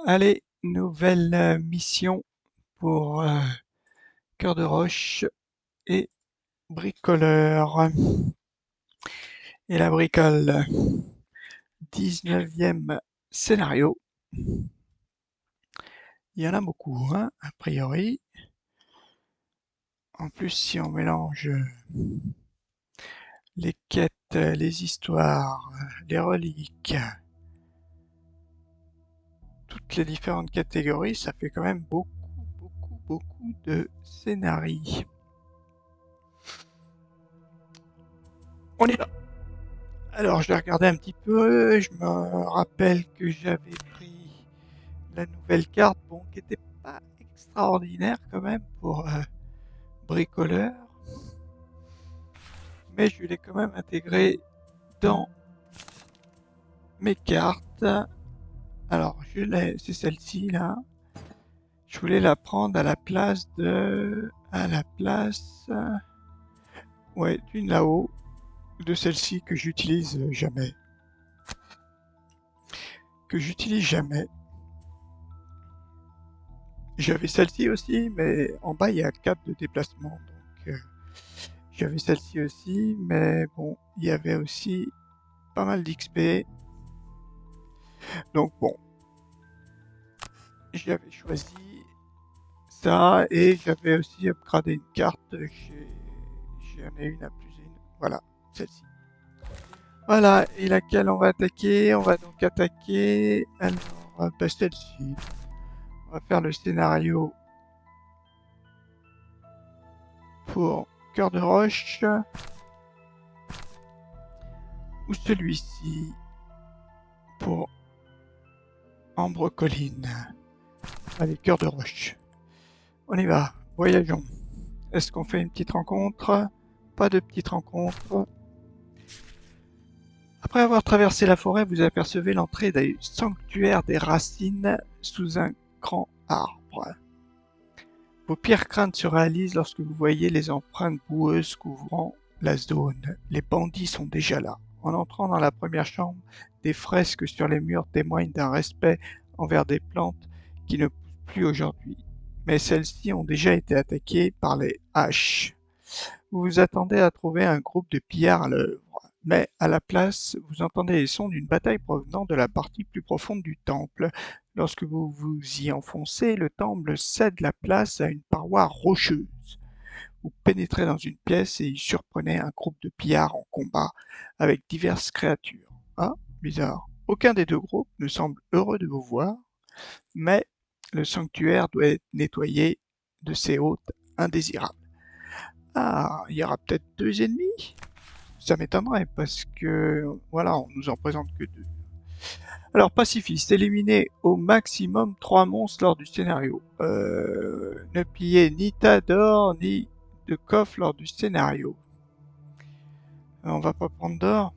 Allez, nouvelle mission pour Cœur de Roche et Bricoleur. Et la bricole, 19e scénario. Il y en a beaucoup, hein, a priori. En plus, si on mélange les quêtes, les histoires, les reliques, toutes les différentes catégories, ça fait quand même beaucoup de scénarii. On y va. Alors, je vais regarder un petit peu. Je me rappelle que j'avais pris la nouvelle carte, bon, qui était pas extraordinaire quand même pour bricoleur, mais je l'ai quand même intégrée dans mes cartes. Alors, c'est celle-ci là. Je voulais la prendre à la place ouais, d'une là-haut, de celle-ci que j'utilise jamais. Que j'utilise jamais. J'avais celle-ci aussi, mais en bas il y a 4 de déplacement, donc j'avais celle-ci aussi, mais bon, il y avait aussi pas mal d'XP, donc bon, j'avais choisi ça et j'avais aussi upgradé une carte j'en ai une à plus une, voilà, celle-ci. Voilà, et laquelle on va attaquer? On va donc attaquer, alors, bah, celle-ci. On va faire le scénario pour Cœur de Roche, ou celui-ci pour Ambre Colline. Allez, Cœur de Roche. On y va, voyageons. Est-ce qu'on fait une petite rencontre? Pas de petite rencontre. Après avoir traversé la forêt, vous apercevez l'entrée du sanctuaire des racines sous un grand arbre. Vos pires craintes se réalisent lorsque vous voyez les empreintes boueuses couvrant la zone. Les bandits sont déjà là. En entrant dans la première chambre, des fresques sur les murs témoignent d'un respect envers des plantes qui ne poussent plus aujourd'hui. Mais celles-ci ont déjà été attaquées par les haches. Vous vous attendez à trouver un groupe de pillards à l'œuvre, mais à la place, vous entendez les sons d'une bataille provenant de la partie plus profonde du temple. Lorsque vous vous y enfoncez, le temple cède la place à une paroi rocheuse. Vous pénétrez dans une pièce et y surprenez un groupe de pillards en combat avec diverses créatures. Ah, bizarre. Aucun des deux groupes ne semble heureux de vous voir, mais le sanctuaire doit être nettoyé de ces hôtes indésirables. Ah, il y aura peut-être deux ennemis? Ça m'étonnerait parce que, voilà, on nous en présente que deux. Alors, pacifiste, éliminez au maximum 3 monstres lors du scénario. Ne pillez ni tas d'or ni de coffre lors du scénario. On va pas prendre d'or.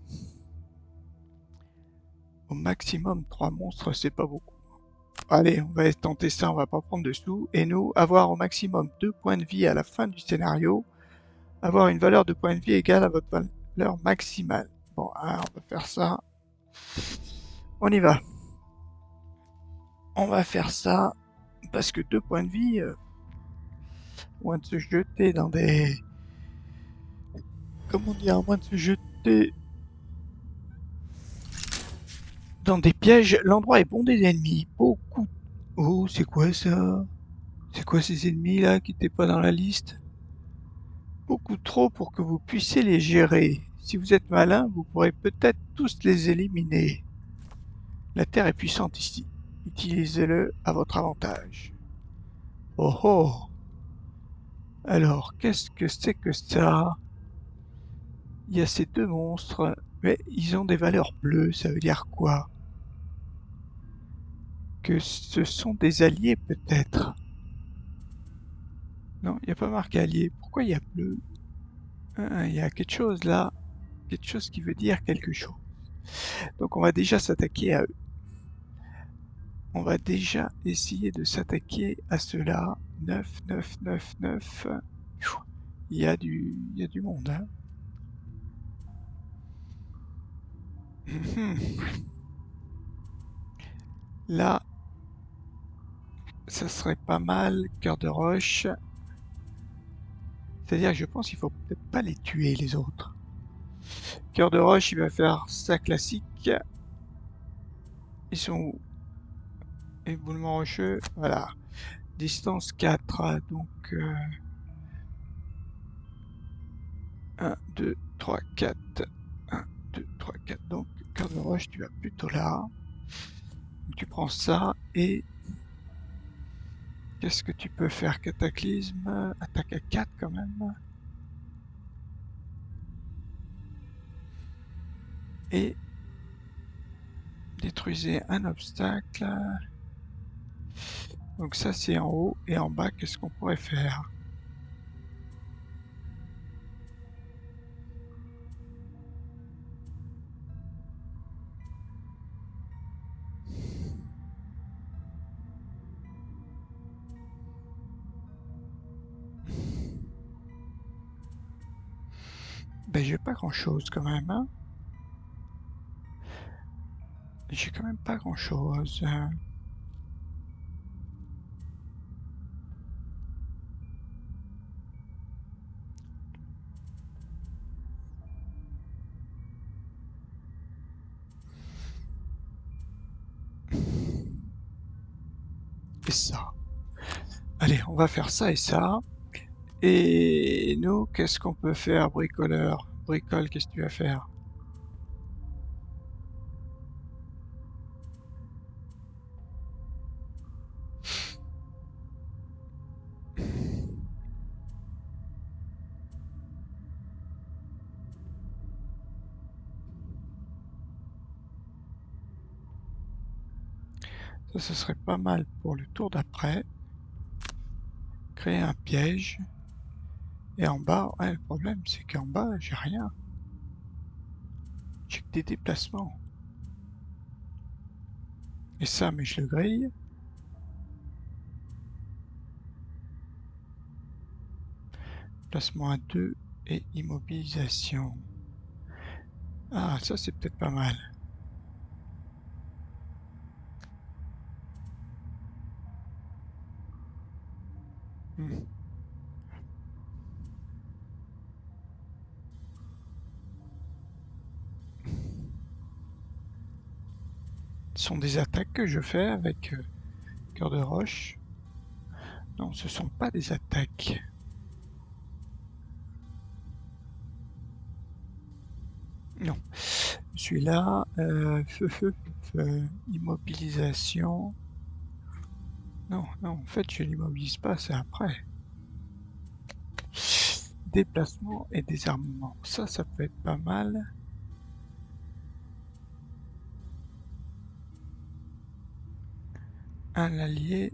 Au maximum 3 monstres, c'est pas beaucoup. Allez, on va tenter ça, on va pas prendre de sous. Et nous, avoir au maximum 2 points de vie à la fin du scénario. Avoir une valeur de points de vie égale à votre valeur maximale. Bon, alors on va faire ça. On y va. On va faire ça parce que 2 points de vie, moins de se jeter dans des... Comment dire, moins de se jeter dans des pièges. L'endroit est bondé d'ennemis. Beaucoup. Oh, c'est quoi ça? C'est quoi ces ennemis là qui n'étaient pas dans la liste? Beaucoup trop pour que vous puissiez les gérer. Si vous êtes malin, vous pourrez peut-être tous les éliminer. La terre est puissante ici. Utilisez-le à votre avantage. Oh oh! Alors, qu'est-ce que c'est que ça? Il y a ces deux monstres, mais ils ont des valeurs bleues, ça veut dire quoi? Que ce sont des alliés peut-être? Non, il n'y a pas marqué allié. Pourquoi il y a bleu? Il y a quelque chose là, quelque chose qui veut dire quelque chose. Donc on va déjà s'attaquer à eux. On va déjà essayer de s'attaquer à ceux-là. 9, 9, 9, 9. Il y a du monde, hein. Là, ça serait pas mal, cœur de roche. C'est-à-dire que je pense qu'il faut peut-être pas les tuer les autres. Cœur de roche, il va faire sa classique. Ils sont où? Éboulement rocheux, voilà. Distance 4, donc 1, 2, 3, 4. 1, 2, 3, 4. Donc, cœur de roche, tu vas plutôt là. Donc, tu prends ça et qu'est-ce que tu peux faire? Cataclysme, attaque à 4 quand même. Et détruisez un obstacle. Donc ça c'est en haut et en bas, qu'est-ce qu'on pourrait faire? Ben j'ai pas grand-chose quand même, hein. J'ai quand même pas grand-chose. Et ça. Allez, on va faire ça et ça. Et nous, qu'est-ce qu'on peut faire, bricoleur? Bricole, qu'est-ce que tu vas faire? Ça, ce serait pas mal pour le tour d'après. Créer un piège. Et en bas, ouais, le problème, c'est qu'en bas, j'ai rien. J'ai que des déplacements. Et ça, mais je le grille. Placement à 2 et immobilisation. Ah, ça, c'est peut-être pas mal. Hmm. Ce sont des attaques que je fais avec cœur de roche. Non, ce sont pas des attaques. Non. Celui-là, immobilisation. Non, non, en fait, je l'immobilise pas, c'est après. Déplacement et désarmement. Ça peut être pas mal. Un allié.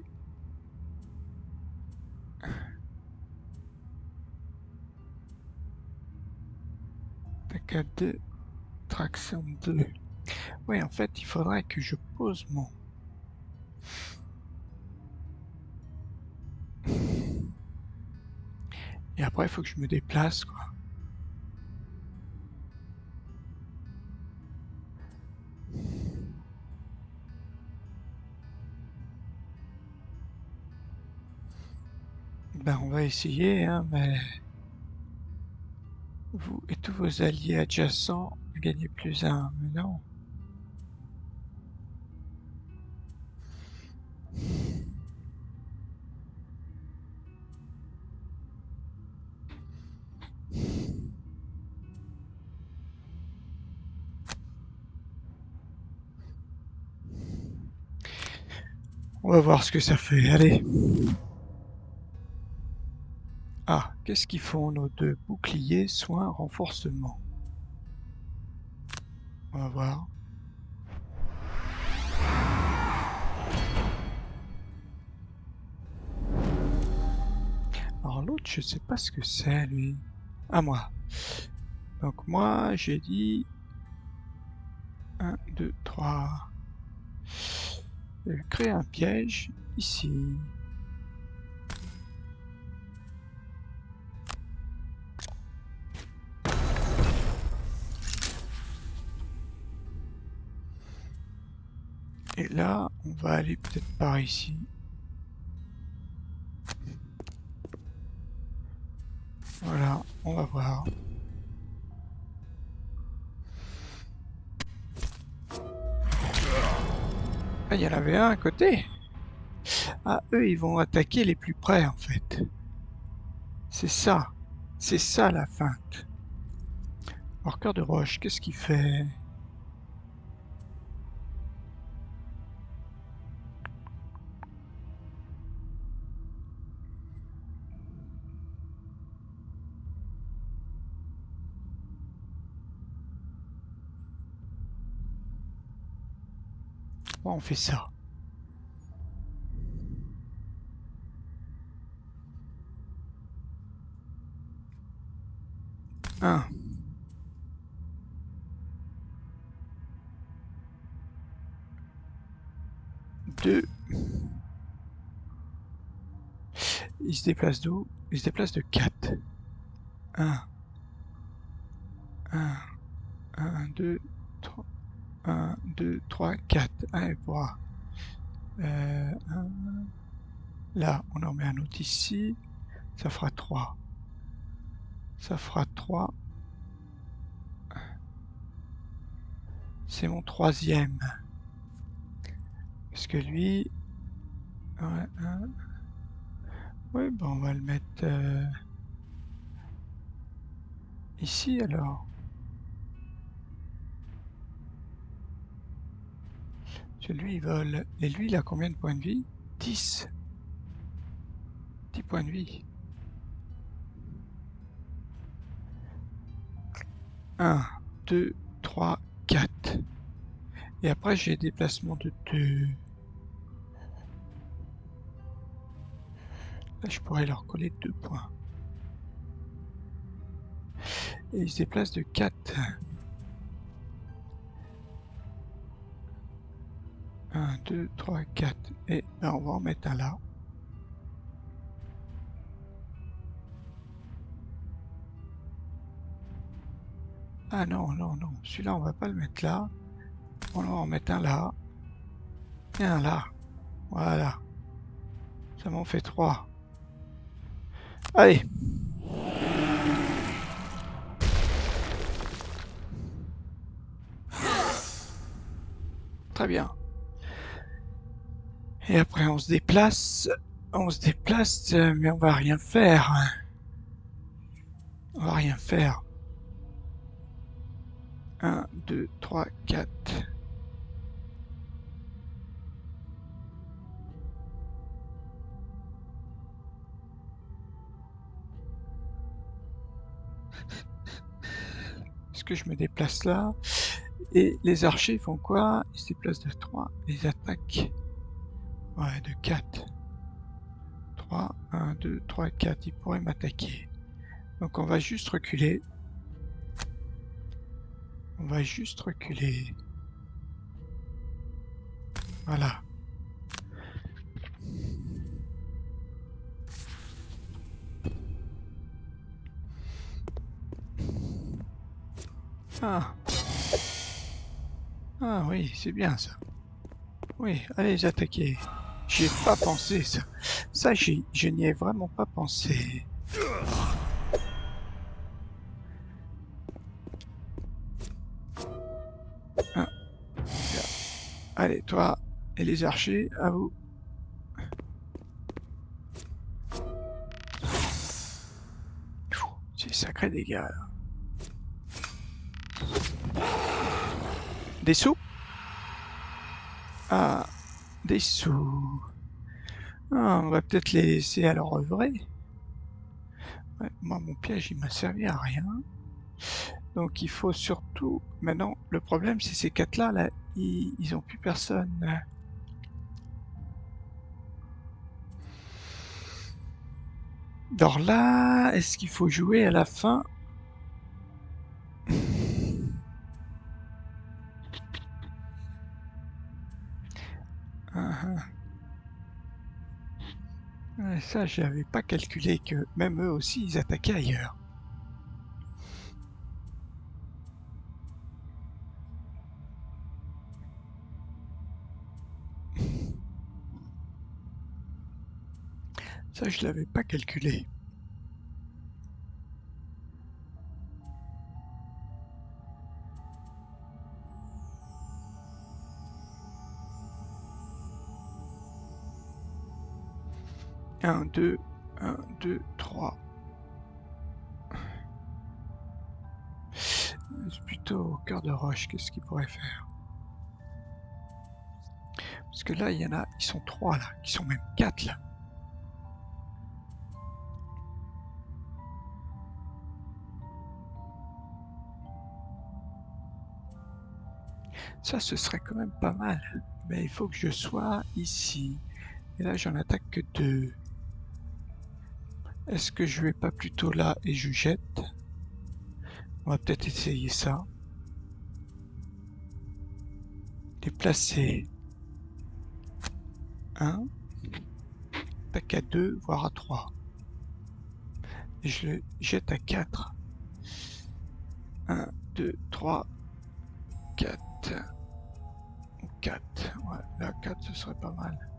Attaque à 2. Traction 2. Oui, en fait, il faudrait que je pose mon... Et après, il faut que je me déplace, quoi. Ben, on va essayer, hein, mais... Vous et tous vos alliés adjacents gagnez +1, mais non. On va voir ce que ça fait, allez. Ah, qu'est-ce qu'ils font nos deux boucliers, soins, renforcement? On va voir. Alors l'autre, je sais pas ce que c'est, lui. Ah, moi. Donc moi, j'ai dit 1, 2, 3. Je vais créer un piège ici. Et là, on va aller peut-être par ici. Voilà, on va voir. Ah, il y en avait un à côté. Ah, eux, ils vont attaquer les plus près, en fait. C'est ça. C'est ça, la feinte. Alors, cœur de roche, qu'est-ce qu'il fait? Bon, on fait ça. 1, 2. Il se déplace d'où? Il se déplace de 4. 1, 1, 1, 2, 3. 1, 2, 3, 4. Allez, pourra. Un. Là, on en met un autre ici. Ça fera 3. Ça fera 3. C'est mon troisième. Parce que lui... Ouais, oui, ben on va le mettre ici alors. Parce que lui, il vole. Et lui, il a combien de points de vie? 10. 10 points de vie. 1, 2, 3, 4. Et après, j'ai déplacement de 2. Là, je pourrais leur coller 2 points. Et il se déplace de 4. 1, 2, 3, 4. Et ben, on va en mettre un là. Ah non, non, non. Celui-là, on va pas le mettre là. On va en mettre un là. Et un là. Voilà. Ça m'en fait 3. Allez. Très bien. Et après, on se déplace. On se déplace, mais on va rien faire. On va rien faire. 1, 2, 3, 4. Est-ce que je me déplace là? Et les archers font quoi? Ils se déplacent de 3. Ils attaquent. Ouais, de 4. 3, 1, 2, 3, 4. Ils pourraient m'attaquer. Donc on va juste reculer. On va juste reculer. Voilà. Ah. Ah oui, c'est bien ça. Oui, allez les attaquer. J'y ai pas pensé ça. Ça, je n'y ai vraiment pas pensé. Ah, allez, toi et les archers, à vous. C'est sacré dégâts là. Des sous? Ah, des sous. Ah, on va peut-être les laisser à leur œuvrer. Ouais, moi, mon piège, il m'a servi à rien. Donc, il faut surtout... Maintenant, le problème, c'est ces quatre-là, là, ils ont plus personne. Alors là, est-ce qu'il faut jouer à la fin? Ouais, ça, j'avais pas calculé que même eux aussi, ils attaquaient ailleurs. Ça, je l'avais pas calculé. 1, 2, 1, 2, 3. C'est plutôt au cœur de roche, qu'est-ce qu'il pourrait faire? Parce que là, il y en a, ils sont 3 là, ils sont même 4 là. Ça, ce serait quand même pas mal. Mais il faut que je sois ici. Et là, j'en attaque que 2. Est-ce que je vais pas plutôt là et je jette? On va peut-être essayer ça. Déplacer 1. Attaque à 2, voire à 3. Et je le jette à 4. 1, 2, 3, 4. 4. Ouais, là, 4, ce serait pas mal.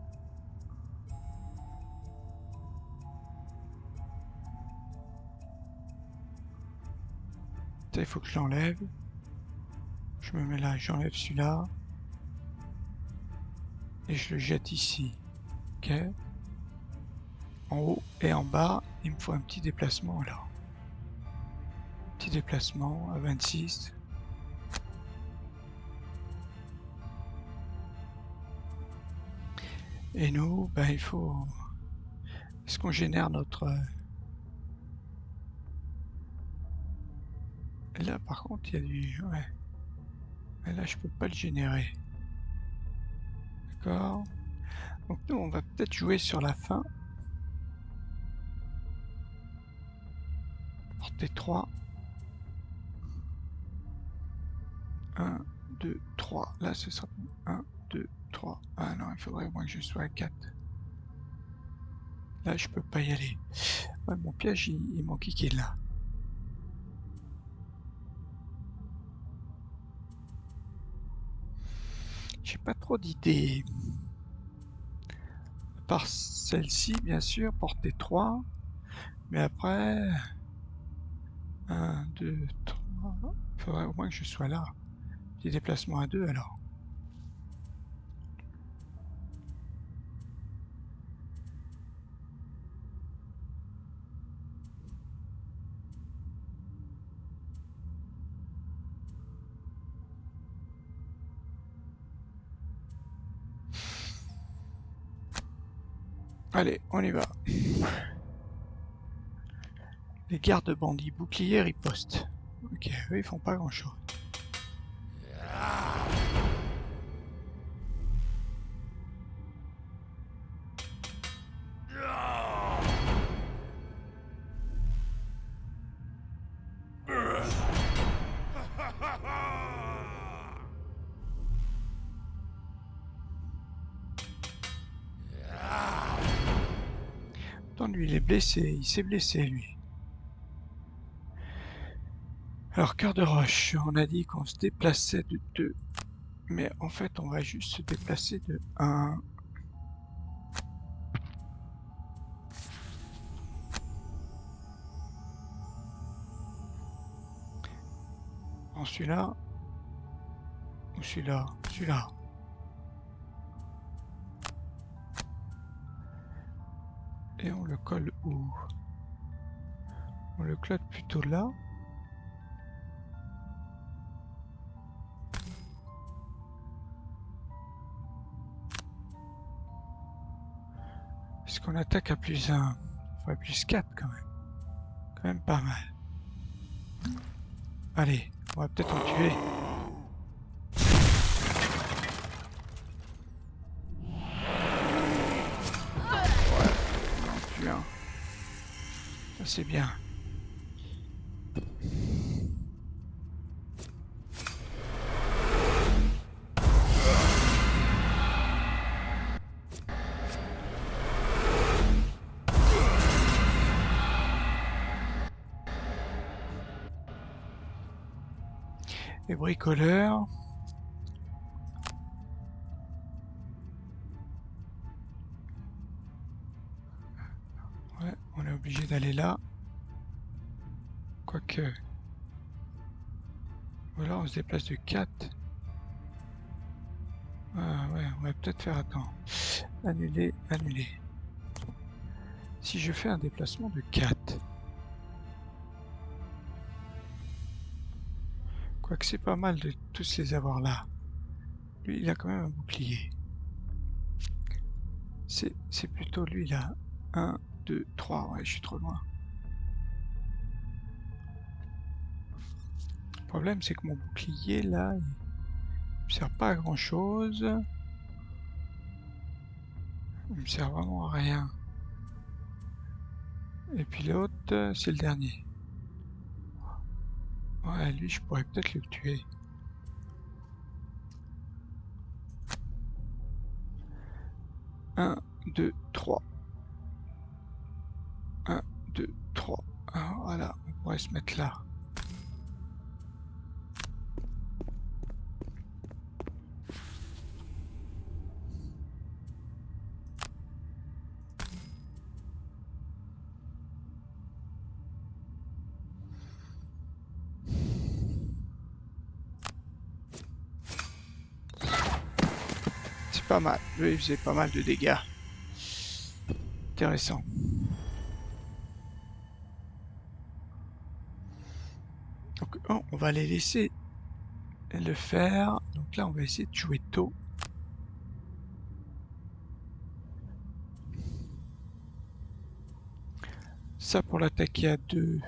Il faut que je l'enlève. Je me mets là, j'enlève celui-là. Et je le jette ici. Ok. En haut et en bas, il me faut un petit déplacement là. Petit déplacement à 26. Et nous, ben, il faut... Est-ce qu'on génère notre... Là, par contre, il y a du... Ouais. Mais là, je peux pas le générer. D'accord. Donc nous, on va peut-être jouer sur la fin. Portée 3. 1, 2, 3. Là, ce sera 1, 2, 3. Ah non, il faudrait au moins que je sois à 4. Là, je peux pas y aller. Ouais, mon piège, il manque qui est là. J'ai pas trop d'idées. À part celle-ci, bien sûr, portée 3. Mais après... 1, 2, 3... Il faudrait au moins que je sois là. Petit déplacement à 2 alors. Allez, on y va. Les gardes bandits boucliers ripostent. Ok, eux ils font pas grand chose. Attends, lui il est blessé, il s'est blessé lui. Alors, cœur de roche, on a dit qu'on se déplaçait de 2. Mais en fait, on va juste se déplacer de 1. En celui-là. Ou celui-là. Celui-là. Et on le colle où? On le colle plutôt là. Est-ce qu'on attaque à plus 1? Enfin, plus 4 quand même. Quand même pas mal. Allez, on va peut-être en tuer. Ouais, on en tue un. Ça c'est bien. Les bricoleurs. Ouais, on est obligé d'aller là. Quoique. Voilà, on se déplace de 4. Ah ouais, on va peut-être faire attends. Annuler, annuler. Si je fais un déplacement de 4. Quoique c'est pas mal de tous les avoir là. Lui, il a quand même un bouclier. C'est plutôt lui là. 1, 2, 3. Ouais, je suis trop loin. Le problème, c'est que mon bouclier là, il me sert pas à grand chose. Il me sert vraiment à rien. Et puis l'autre, c'est le dernier. Ouais, lui, je pourrais peut-être le tuer. 1, 2, 3. 1, 2, 3. Voilà, on pourrait se mettre là. C'est pas mal. Lui, il faisait pas mal de dégâts. Intéressant. Donc, oh, on va les laisser le faire. Donc là, on va essayer de jouer tôt. Ça pour l'attaquer à 2.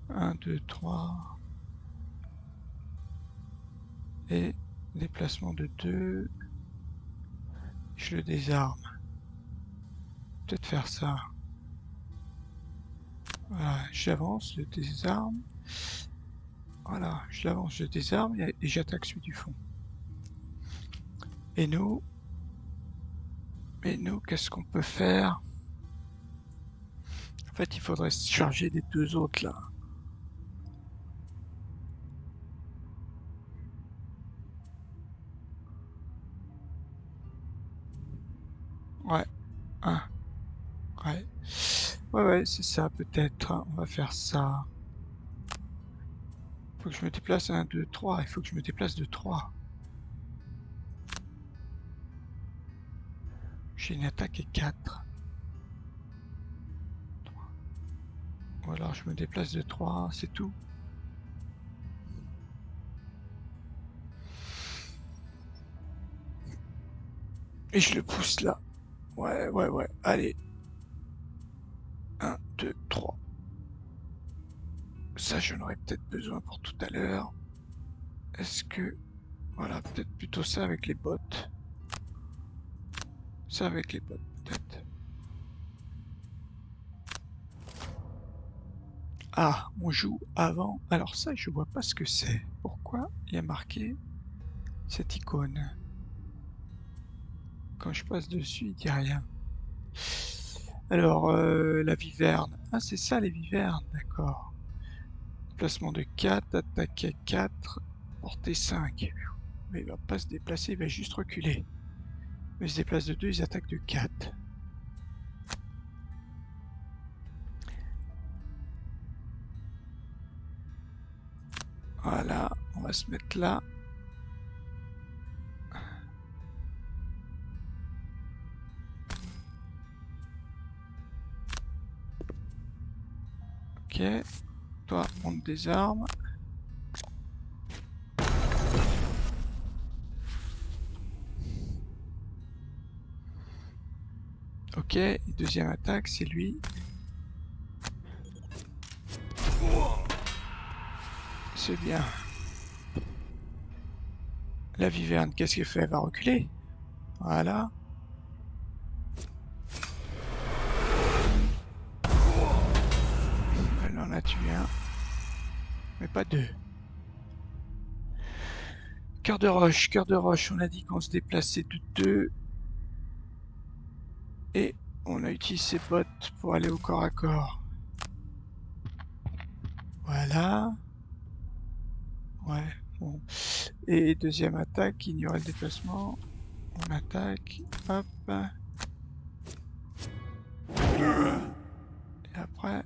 1, 2, 3. Et déplacement de 2. Je le désarme. Peut-être faire ça. Voilà, j'avance, je le désarme. Voilà, je l'avance, je le désarme et j'attaque celui du fond. Et nous, qu'est-ce qu'on peut faire? En fait, il faudrait se charger des deux autres là. Ouais, un. Ouais. Ouais, c'est ça, peut-être. On va faire ça. Faut que je me déplace 1, 2, 3. Il faut que je me déplace de 3. J'ai une attaque et 4. Ou alors je me déplace de 3, c'est tout. Et je le pousse là. Ouais. Allez. 1, 2, 3. Ça, j'en aurais peut-être besoin pour tout à l'heure. Est-ce que... Voilà, peut-être plutôt ça avec les bottes. Ça avec les bottes, peut-être. Ah, on joue avant. Alors ça, je vois pas ce que c'est. Pourquoi il y a marqué cette icône? Quand je passe dessus, il dit rien. Alors, la viverne. Ah, c'est ça les vivernes, d'accord. Déplacement de 4, attaque à 4, portée 5. Mais il va pas se déplacer, il va juste reculer. Mais il se déplace de 2, ils attaquent de 4. Voilà, on va se mettre là. Ok, toi on te désarme. Ok, et deuxième attaque, c'est lui. C'est bien. La viverne, qu'est-ce qu'elle fait? Elle va reculer. Voilà. Elle en a tué un. Mais pas deux. Cœur de roche, on a dit qu'on se déplaçait de 2. Et on a utilisé ses bottes pour aller au corps à corps. Voilà. Ouais, bon. Et deuxième attaque, ignorer le déplacement. On attaque. Hop. Et après...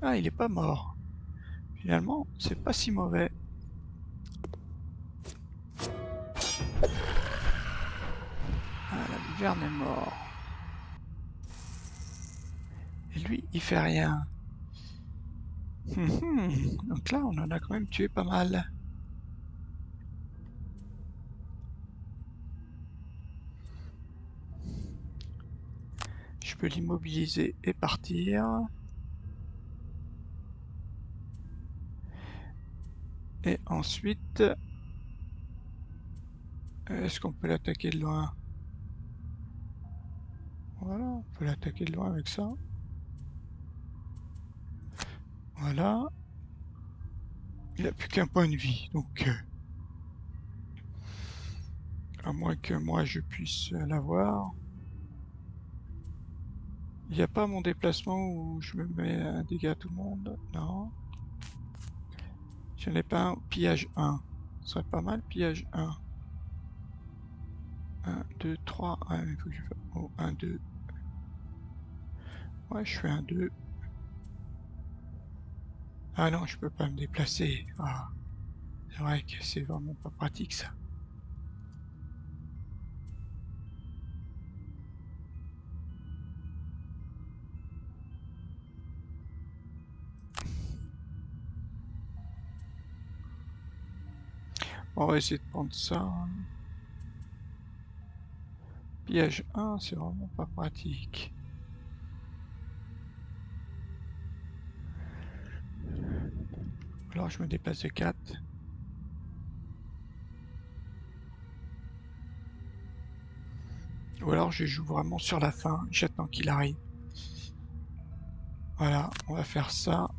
Ah, il est pas mort. Finalement, c'est pas si mauvais. Verne est mort. Et lui, il fait rien. Donc là, on en a quand même tué pas mal. Je peux l'immobiliser et partir. Et ensuite, est-ce qu'on peut l'attaquer de loin? Voilà, on peut l'attaquer de loin avec ça. Voilà. Il a plus qu'un point de vie, donc à moins que moi je puisse l'avoir. Il n'y a pas mon déplacement où je me mets un dégât à tout le monde? Non. Je n'ai pas un pillage 1. Ce serait pas mal, pillage 1. 1, 2, 3. Ah, il faut que je fasse. Oh, 1, 2. Ouais, je fais un 2. Ah non, je peux pas me déplacer. Ah, c'est vrai que c'est vraiment pas pratique ça. On va essayer de prendre ça. Pillage 1, c'est vraiment pas pratique. Alors je me déplace de 4. Ou alors je joue vraiment sur la fin, j'attends qu'il arrive. Voilà, on va faire ça.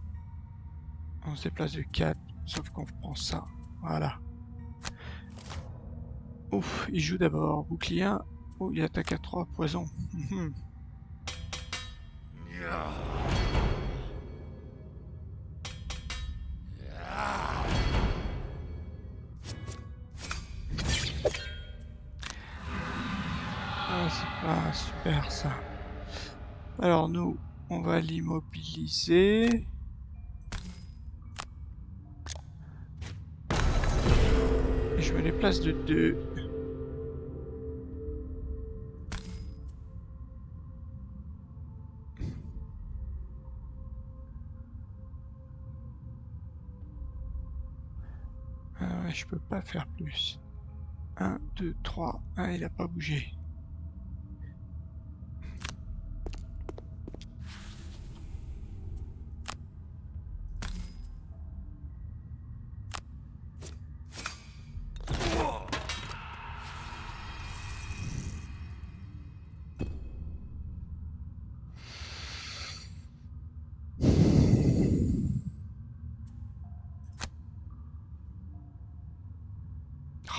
On se déplace de 4, sauf qu'on prend ça. Voilà. Ouf, il joue d'abord. Bouclier 1. Oh, il attaque à 3, poison. Ah, c'est pas super ça. Alors nous, on va l'immobiliser. Et je me déplace de 2. Je peux pas faire plus. 1, 2, 3. Ah, il a pas bougé.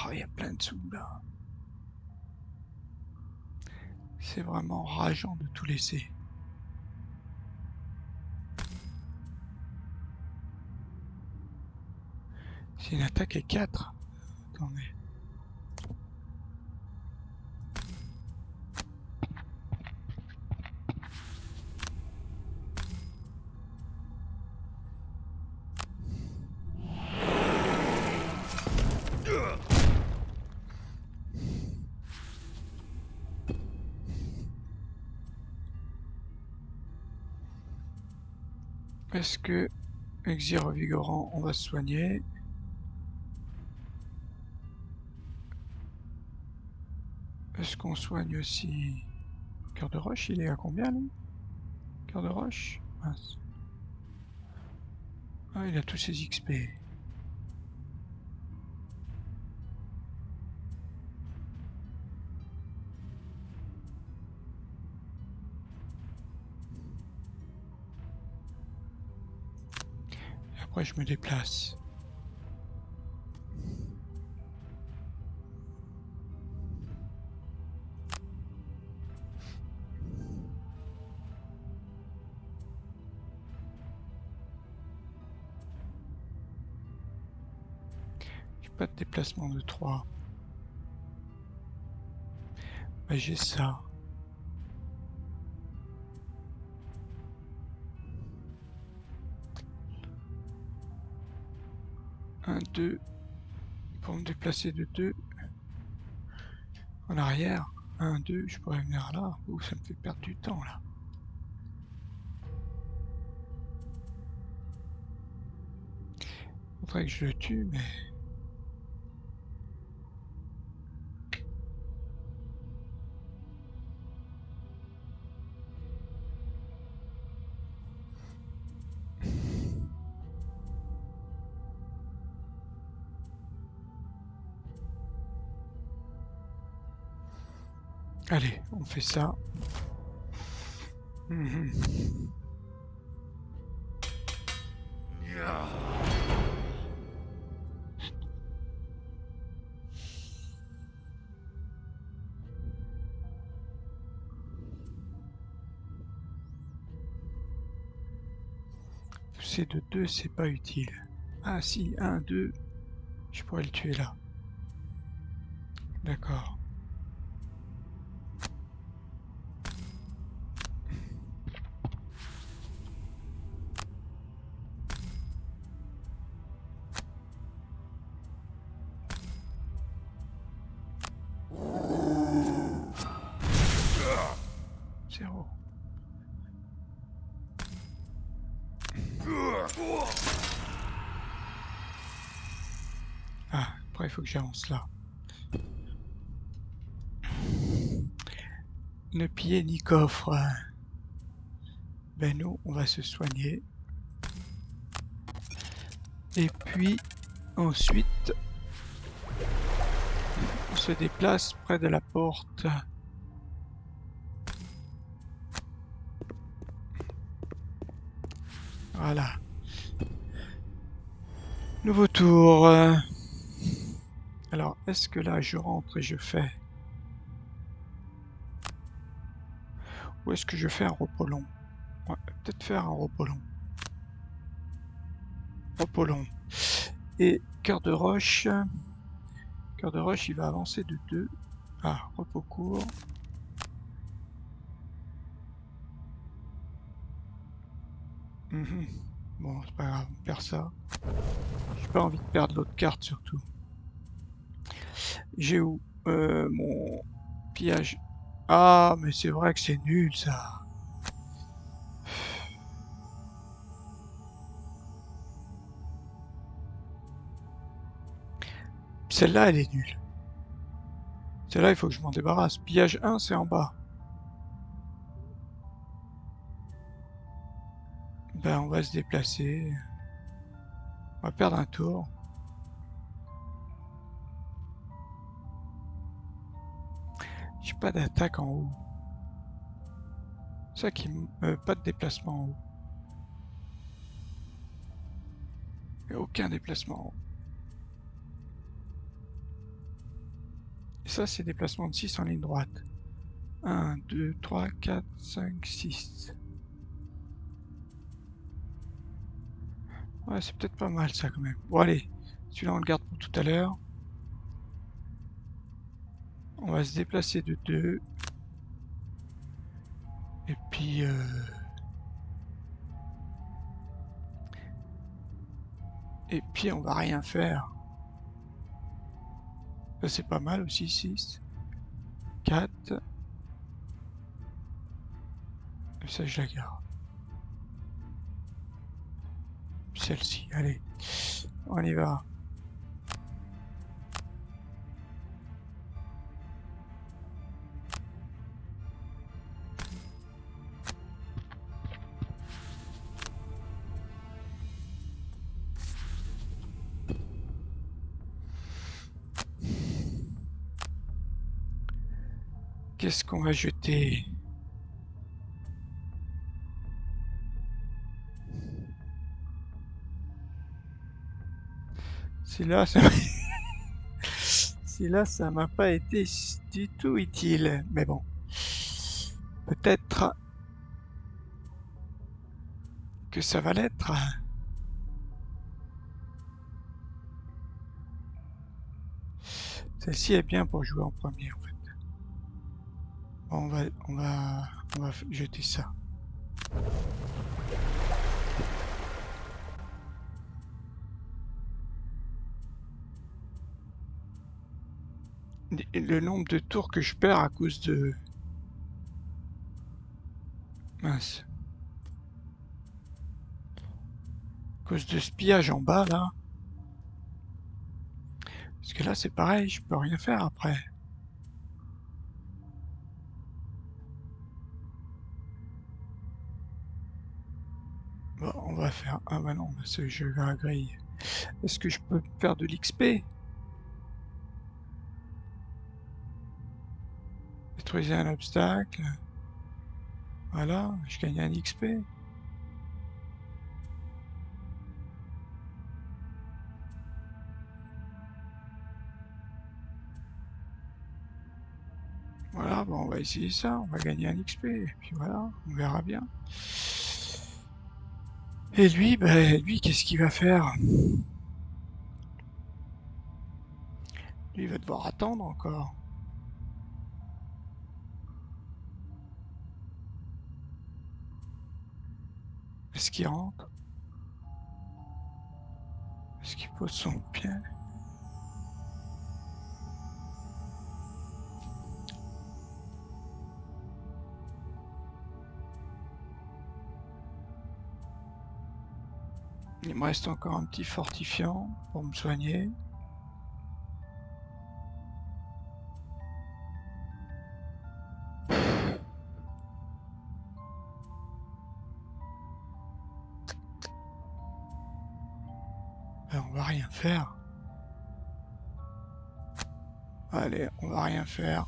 Oh, il y a plein de sous là. C'est vraiment rageant de tout laisser. C'est une attaque à 4. Attendez. Est-ce que Exir revigorant, on va se soigner? Est-ce qu'on soigne aussi Cœur de roche? Il est à combien lui? Cœur de roche? Mince. Ah, il a tous ses XP. Et après je me déplace. J'ai pas de déplacement de 3. Bah, j'ai ça. Un, 2. Pour me déplacer de 2. En arrière. 1, 2, je pourrais venir là. Ouh, ça me fait perdre du temps là. Faudrait que je le tue, mais... Allez, on fait ça. Pousser de 2, c'est pas utile. Ah si, 1, 2, je pourrais le tuer là. D'accord. Zéro. Ah, après il faut que j'avance là. Ne piller ni coffre. Ben nous, on va se soigner. Et puis, ensuite, on se déplace près de la porte. Voilà. Nouveau tour. Alors, est-ce que là, je rentre et je fais... Ou est-ce que je fais un repos long? Ouais, peut-être faire un repos long. Repos long. Et cœur de roche. Cœur de roche, il va avancer de 2. Ah, repos court. Bon, c'est pas grave, on perd ça. J'ai pas envie de perdre l'autre carte surtout. J'ai où mon pillage? Ah, mais c'est vrai que c'est nul ça. Celle-là, elle est nulle. Celle-là, il faut que je m'en débarrasse. Pillage 1, c'est en bas. Ben, on va se déplacer. On va perdre un tour. J'ai pas d'attaque en haut. Ça qui pas de déplacement en haut. Et aucun déplacement en haut. Et ça, c'est déplacement de 6 en ligne droite. 1, 2, 3, 4, 5, 6. Ouais, c'est peut-être pas mal ça quand même. Bon allez, celui-là on le garde pour tout à l'heure. On va se déplacer de 2. Et puis... Et puis on va rien faire. Ça c'est pas mal aussi, 6. 4. Et ça je la garde. Celle-ci, allez. On y va. Qu'est-ce qu'on va jeter? Si là, ça... Si là, ça m'a pas été du tout utile. Mais bon. Peut-être que ça va l'être. Celle-ci est bien pour jouer en premier en fait. Bon, on va jeter ça. le nombre de tours que je perds à cause de... Mince. À cause de ce pillage en bas, là. Parce que là, c'est pareil, je peux rien faire après. Bon, on va faire... Ah bah non, ce jeu à grille. Est-ce que je peux faire de l'XP? Détruisez un obstacle. Voilà, je gagne un XP. Voilà, bon, on va essayer ça, on va gagner un XP, et puis voilà, on verra bien. Et lui, ben, lui, qu'est-ce qu'il va faire? Lui, il va devoir attendre encore. Est-ce qu'il rentre? Est-ce qu'il pose son pied? Il me reste encore un petit fortifiant pour me soigner. Ben, on va rien faire. Allez, on va rien faire.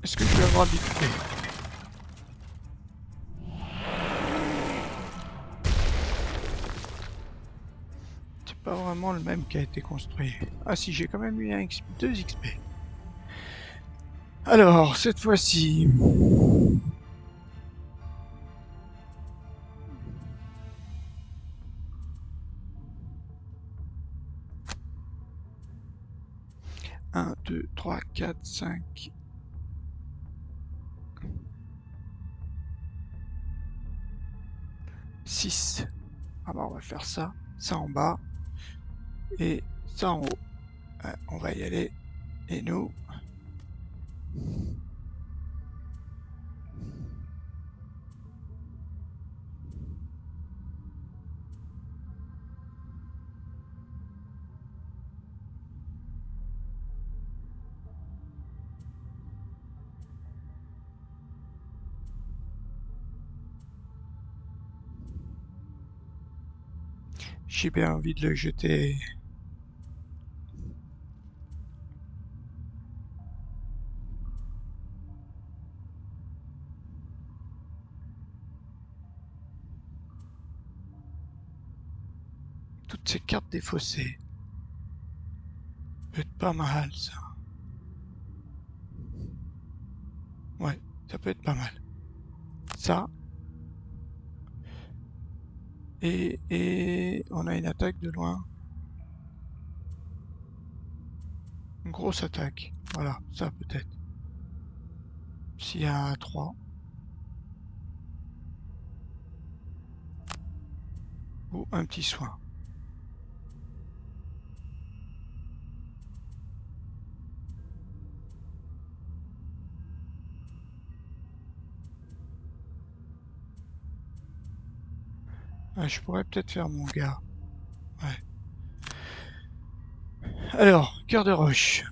Est-ce que je vais avoir de l'XP? C'est pas vraiment le même qui a été construit. Ah si, j'ai quand même eu un XP, 2 XP. Alors, cette fois-ci... 1, 2, 3, 4, 5... 6. Ah bah on va faire ça. Ça en bas. Et ça en haut. On va y aller. Et nous... J'ai bien envie de le jeter. Toutes ces cartes défaussées. Peut être pas mal ça. Ouais, ça peut être pas mal. Ça. Et on a une attaque de loin. Une grosse attaque. Voilà, ça peut-être. S'il y a un 3. Ou un petit soin. Ah, je pourrais peut-être faire mon gars. Ouais. Alors, cœur de roche.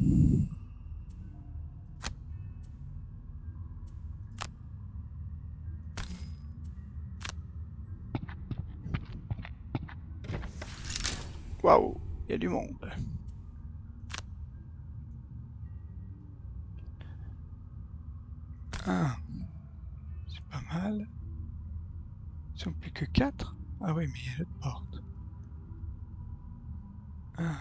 Waouh, il y a du monde. Ah, c'est pas mal. sont plus que 4. Ah oui, mais il y a l'autre porte. 1,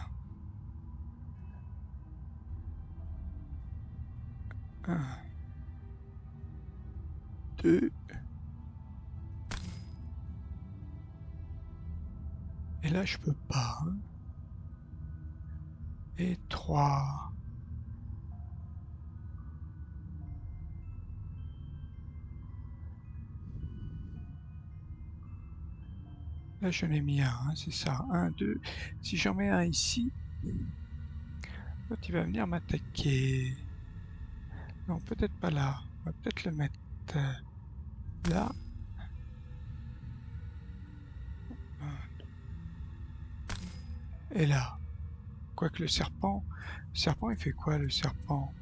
1, 2. Et là, je peux pas. Hein. Et 3. Là, j'en ai mis un, hein, c'est ça. 1, 2. Si j'en mets un ici, l'autre, il va venir m'attaquer. Non, peut-être pas là. On va peut-être le mettre là. Et là. Quoique le serpent... Le serpent, il fait quoi, le serpent?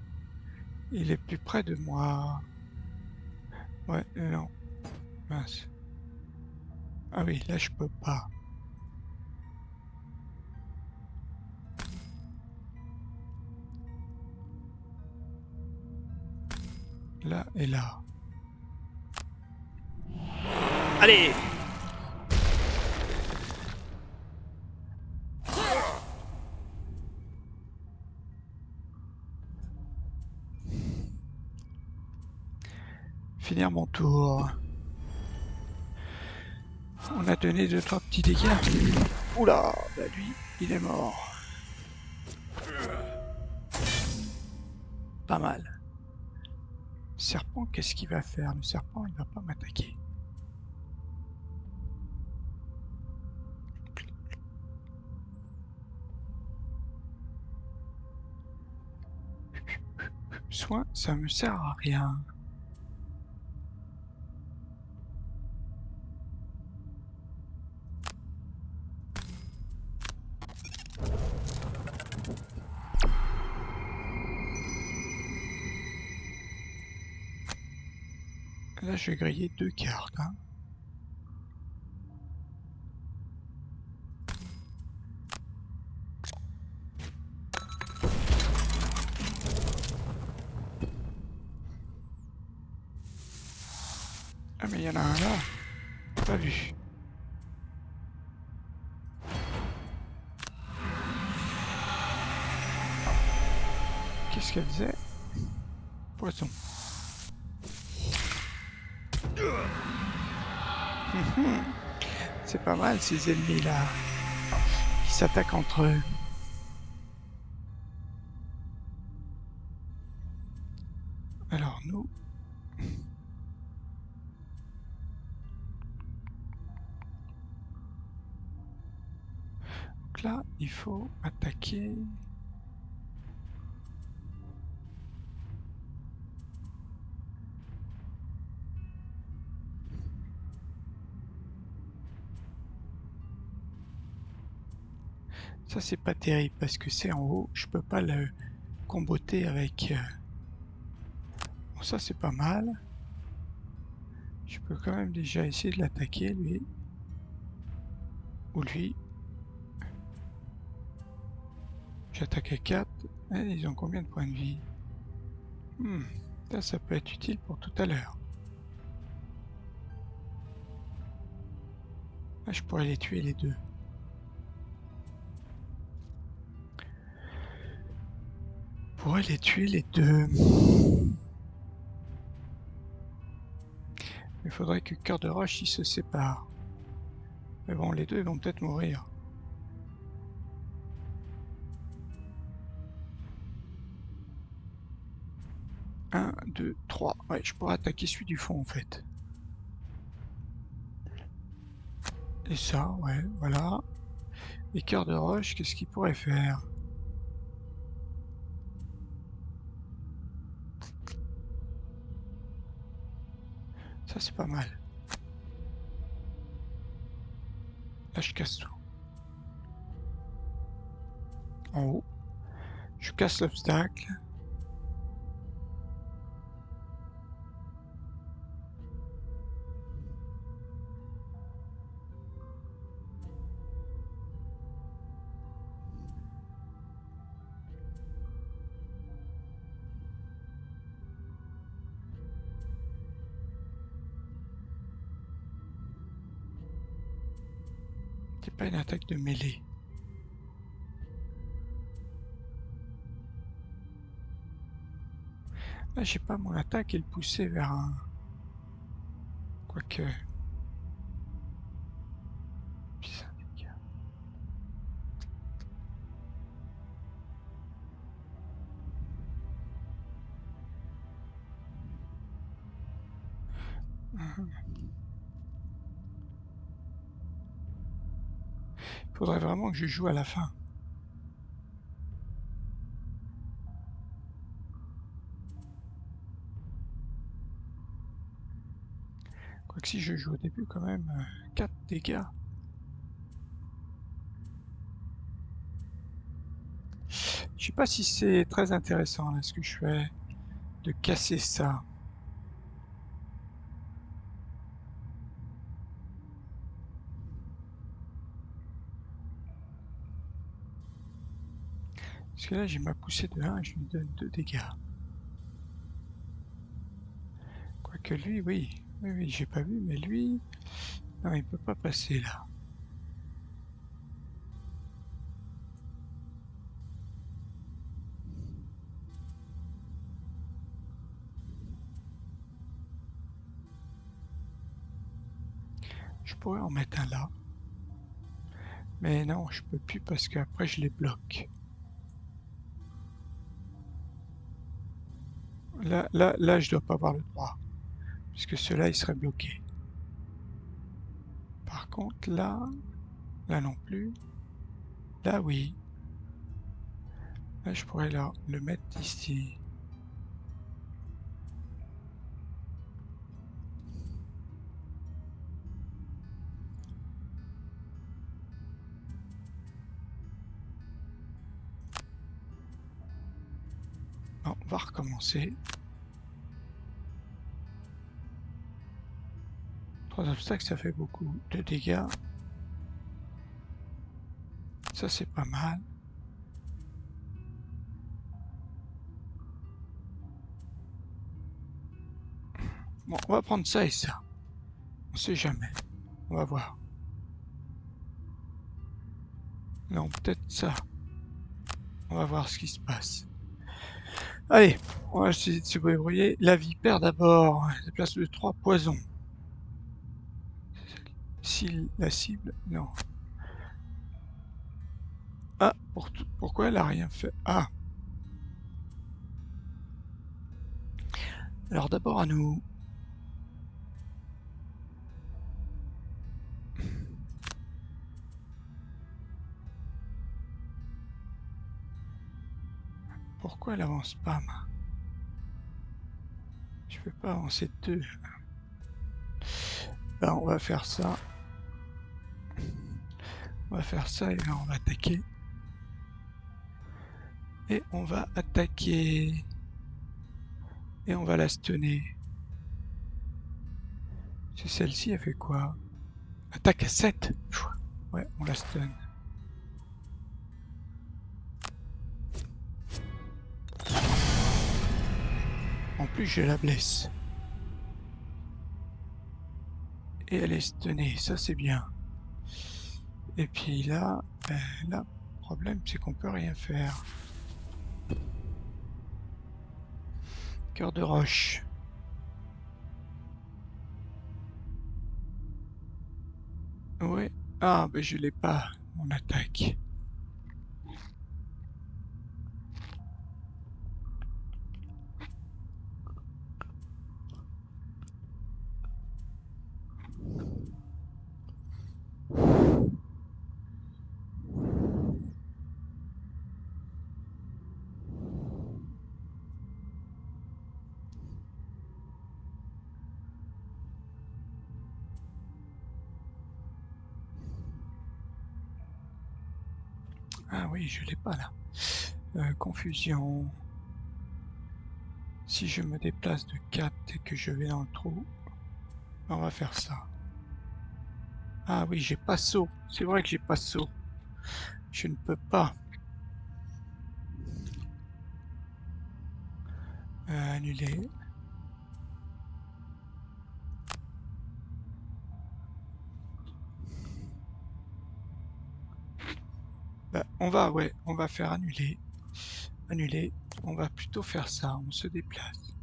Il est plus près de moi. Ouais, non. Mince. Ah oui, là, je peux pas. Là et là. Allez! Finir mon tour. On a donné 2-3 petits dégâts. Oula, bah lui, il est mort. Pas mal. Le serpent, qu'est-ce qu'il va faire? Le serpent, il va pas m'attaquer. Soin, ça me sert à rien. Là, je vais griller 2 cartes. Hein. Ah, mais il y en a un là. Pas vu. Qu'est-ce qu'elle faisait? Poisson. C'est pas mal ces ennemis là qui s'attaquent entre eux. Alors nous... Donc là, il faut attaquer... Ça c'est pas terrible parce que c'est en haut, je peux pas le comboter avec... Bon, ça c'est pas mal. Je peux quand même déjà essayer de l'attaquer lui. Ou lui. J'attaque à 4. Ils ont combien de points de vie? Ça peut être utile pour tout à l'heure. Là, je pourrais les tuer les deux. Je pourrais les tuer les deux. Il faudrait que Cœur de Roche il se sépare. Mais bon, les deux ils vont peut-être mourir. 1, 2, 3. Ouais, je pourrais attaquer celui du fond en fait. Et ça, ouais, voilà. Et Cœur de Roche, qu'est-ce qu'il pourrait faire? Ça c'est pas mal. Là je casse tout. En haut. Je casse l'obstacle. pas une attaque de mêlée. Là, je sais pas, mon attaque, elle poussait vers un... Quoique... Puis un dégât. Faudrait vraiment que je joue à la fin. Quoique si je joue au début, quand même, 4 dégâts. Je sais pas si c'est très intéressant, là, ce que je fais, de casser ça. Parce que là, j'ai ma poussée de 1 et je lui donne 2 dégâts. Quoique lui, oui. Oui, j'ai pas vu, mais lui... Non, il peut pas passer, là. Je pourrais en mettre un là. Mais non, je peux plus parce qu'après, je les bloque. Là, je dois pas avoir le droit. Puisque ceux-là, ils seraient bloqués. Par contre, là non plus. Là, oui. Là, je pourrais le mettre ici. Bon, on va recommencer. 3 obstacles, ça fait beaucoup de dégâts. Ça, c'est pas mal. Bon, on va prendre ça et ça. On sait jamais. On va voir. Non, peut-être ça. On va voir ce qui se passe. Allez, on va essayer de se débrouiller. La vipère d'abord. Déplace le 3 poisons. Si la cible... Non. Ah, pourquoi elle a rien fait? Ah. Alors d'abord à nous. Pourquoi elle avance pas, moi? Je peux pas avancer de 2. Ben, on va faire ça. On va faire ça et là on va attaquer. Et on va attaquer. Et on va la stunner. C'est celle-ci, elle fait quoi? Attaque à 7. Ouais, on la stun. En plus, je la blesse. Et elle est stunnée, ça c'est bien. Et puis là, là, le problème c'est qu'on peut rien faire. Cœur de roche. Ouais. Ah, ben je l'ai pas, mon attaque. Ah oui, je l'ai pas là. Confusion. Si je me déplace de 4 et que je vais dans le trou, on va faire ça. Ah oui, j'ai pas saut. C'est vrai que j'ai pas saut. Je ne peux pas annuler. on va faire annuler. Annuler. On va plutôt faire ça, on se déplace.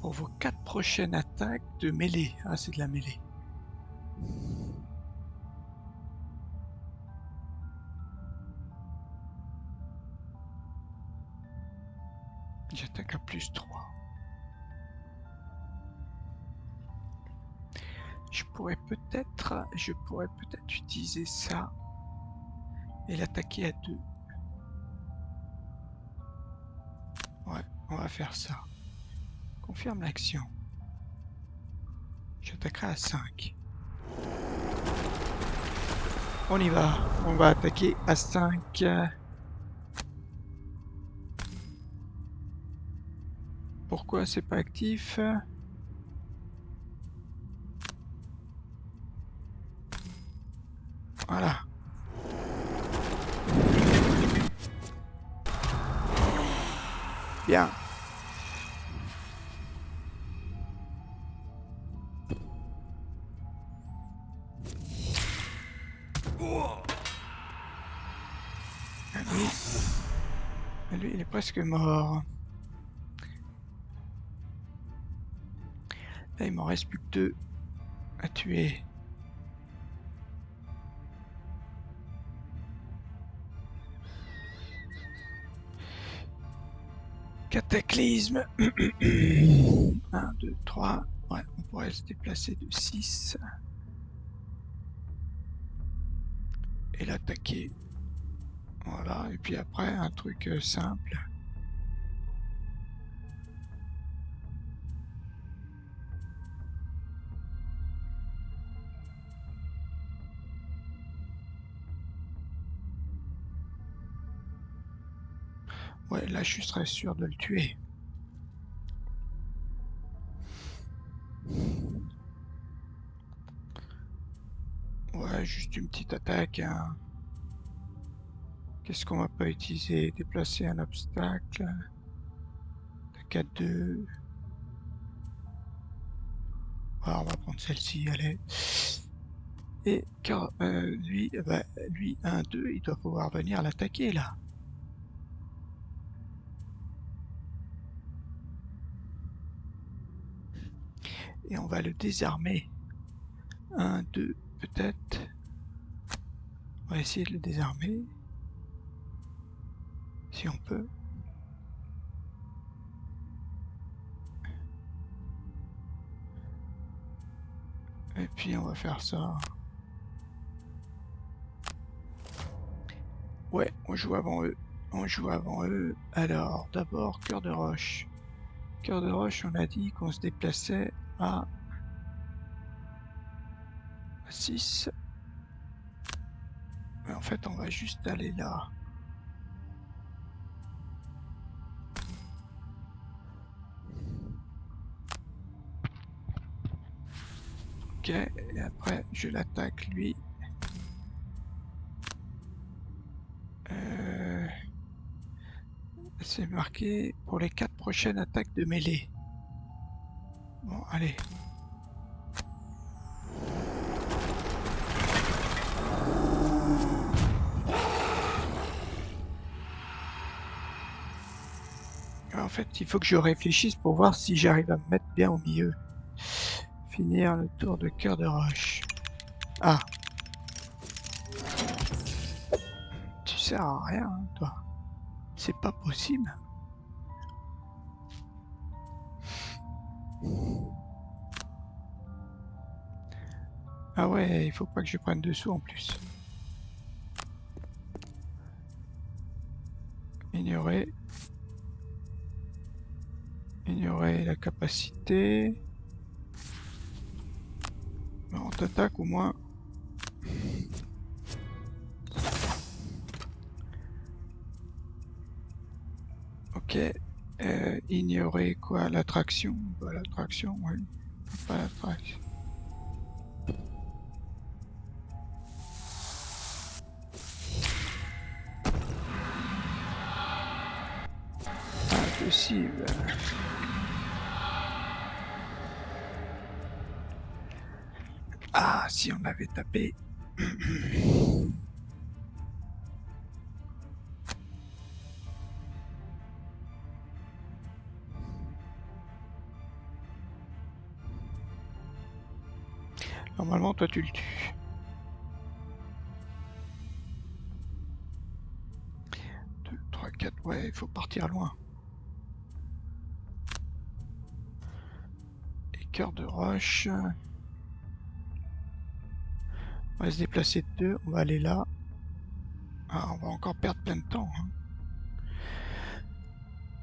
Pour vos 4 prochaines attaques de mêlée. Ah, c'est de la mêlée. J'attaque à +3. Je pourrais peut-être utiliser ça et l'attaquer à 2. Ouais, on va faire ça. Confirme l'action. J'attaquerai à 5. On y va. On va attaquer à 5. Pourquoi c'est pas actif? Voilà. Bien. Lui, il est presque mort. Là, il m'en reste plus que 2 à tuer. Cataclysme. 1, 2, 3. Ouais, on pourrait se déplacer de 6. Et l'attaquer. Voilà, et puis après, un truc simple. Ouais, là, je serais sûr de le tuer. Ouais, juste une petite attaque. Hein. Qu'est-ce qu'on va pas utiliser? Déplacer un obstacle. Attaque à 2. Alors, on va prendre celle-ci, allez. Et car lui, lui, 1, 2, il doit pouvoir venir l'attaquer là. Et on va le désarmer. 1, 2, peut-être. On va essayer de le désarmer. Si on peut. Et puis on va faire ça. Ouais, on joue avant eux. On joue avant eux. Alors, d'abord, cœur de roche. Cœur de roche, on a dit qu'on se déplaçait à 6. Mais en fait, on va juste aller là. Ok, et après, je l'attaque lui. C'est marqué pour les 4 prochaines attaques de mêlée. Bon, allez. En fait, il faut que je réfléchisse pour voir si j'arrive à me mettre bien au milieu. Finir le tour de cœur de roche. Ah. Tu sers à rien, hein, toi. C'est pas possible. Ah ouais, il faut pas que je prenne dessous en plus. Ignorer. Ignorer la capacité. Bon, on t'attaque au moins. Ok. Ignorer quoi? L'attraction? Bah, l'attraction, oui. Pas l'attraction. possible. Ah, si on l'avait tapé. Normalement, toi, tu le tues. 2, 3, 4, ouais, il faut partir loin. Et cœur de roche. On va se déplacer de 2, on va aller là. Ah, on va encore perdre plein de temps. Hein.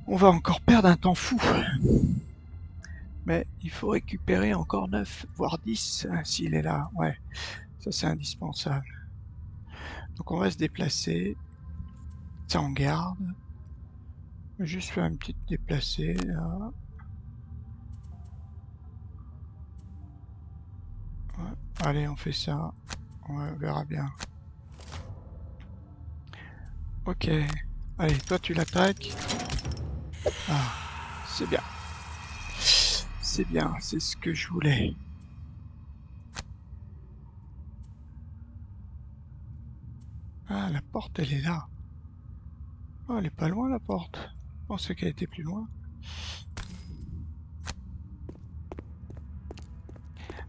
On va encore perdre un temps fou. Mais il faut récupérer encore 9, voire 10, hein, s'il est là. Ouais, ça c'est indispensable. Donc on va se déplacer. Ça on garde. On va juste faire une petite déplacée là. Ouais. Allez, on fait ça. Ouais, on verra bien. Ok. Allez, toi tu l'attaques. Ah, c'est bien. C'est bien, c'est ce que je voulais. Ah, la porte, elle est là. Oh, elle est pas loin, la porte. Je pensais qu'elle était plus loin.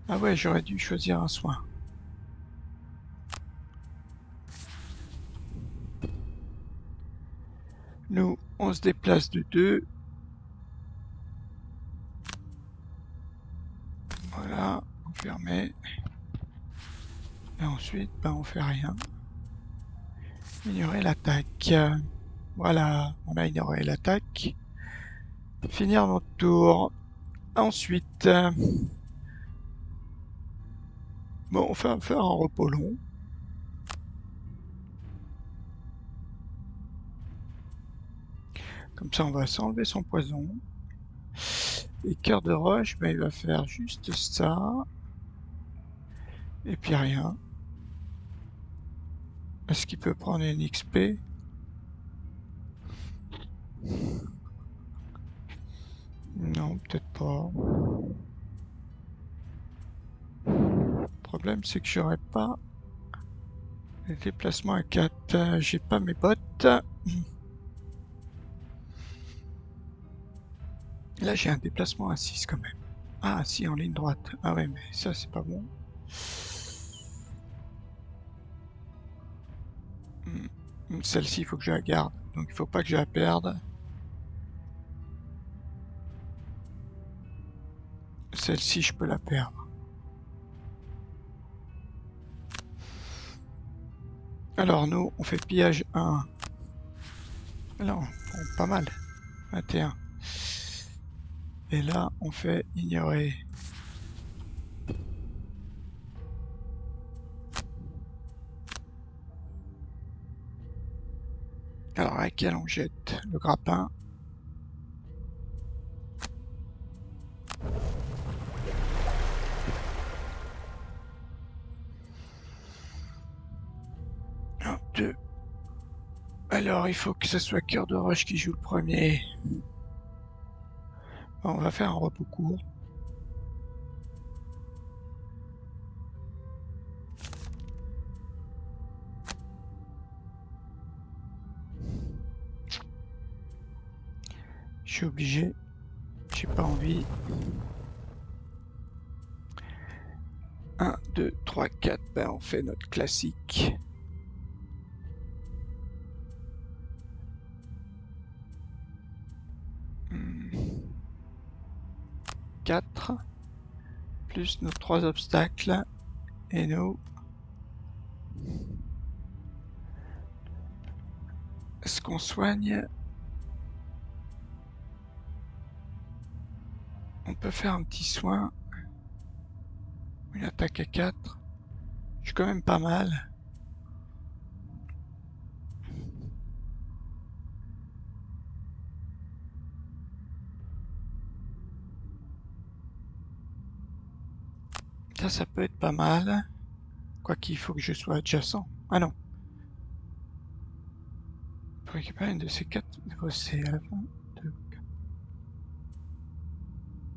Ah ouais, j'aurais dû choisir un soin. Nous, on se déplace de 2. Voilà, on ferme. Et ensuite, ben, on fait rien. Ignorer l'attaque. Voilà, on a ignoré l'attaque. Finir notre tour. Ensuite, bon, on va faire un repos long. Comme ça, on va s'enlever son poison. Et cœur de roche, ben, il va faire juste ça. Et puis rien. Est-ce qu'il peut prendre une XP? Non, peut-être pas. Le problème, c'est que j'aurais pas les déplacements à 4. J'ai pas mes bottes. Là, j'ai un déplacement à 6 quand même. Ah, si, en ligne droite. Ah ouais, mais ça, c'est pas bon. Celle-ci, il faut que je la garde. Donc, il faut pas que je la perde. Celle-ci, je peux la perdre. Alors, nous, on fait pillage 1. Là, on prend pas mal. 21. Et là, on fait ignorer. Alors, à quel on jette le grappin? Un, 2. Alors, il faut que ce soit Cœur de Roche qui joue le premier. Bon, on va faire un repos court. Je suis obligé. J'ai pas envie. 1, 2, 3, 4. Ben, on fait notre classique. Hmm. 4. Plus nos 3 obstacles. Et nous. Est-ce qu'on soigne? On peut faire un petit soin. Une attaque à 4. Je suis quand même pas mal. Ça peut être pas mal. Quoi qu'il faut que je sois adjacent. Ah non. Pour récupérer une de ces 4 c'est à la fin. 2, 4.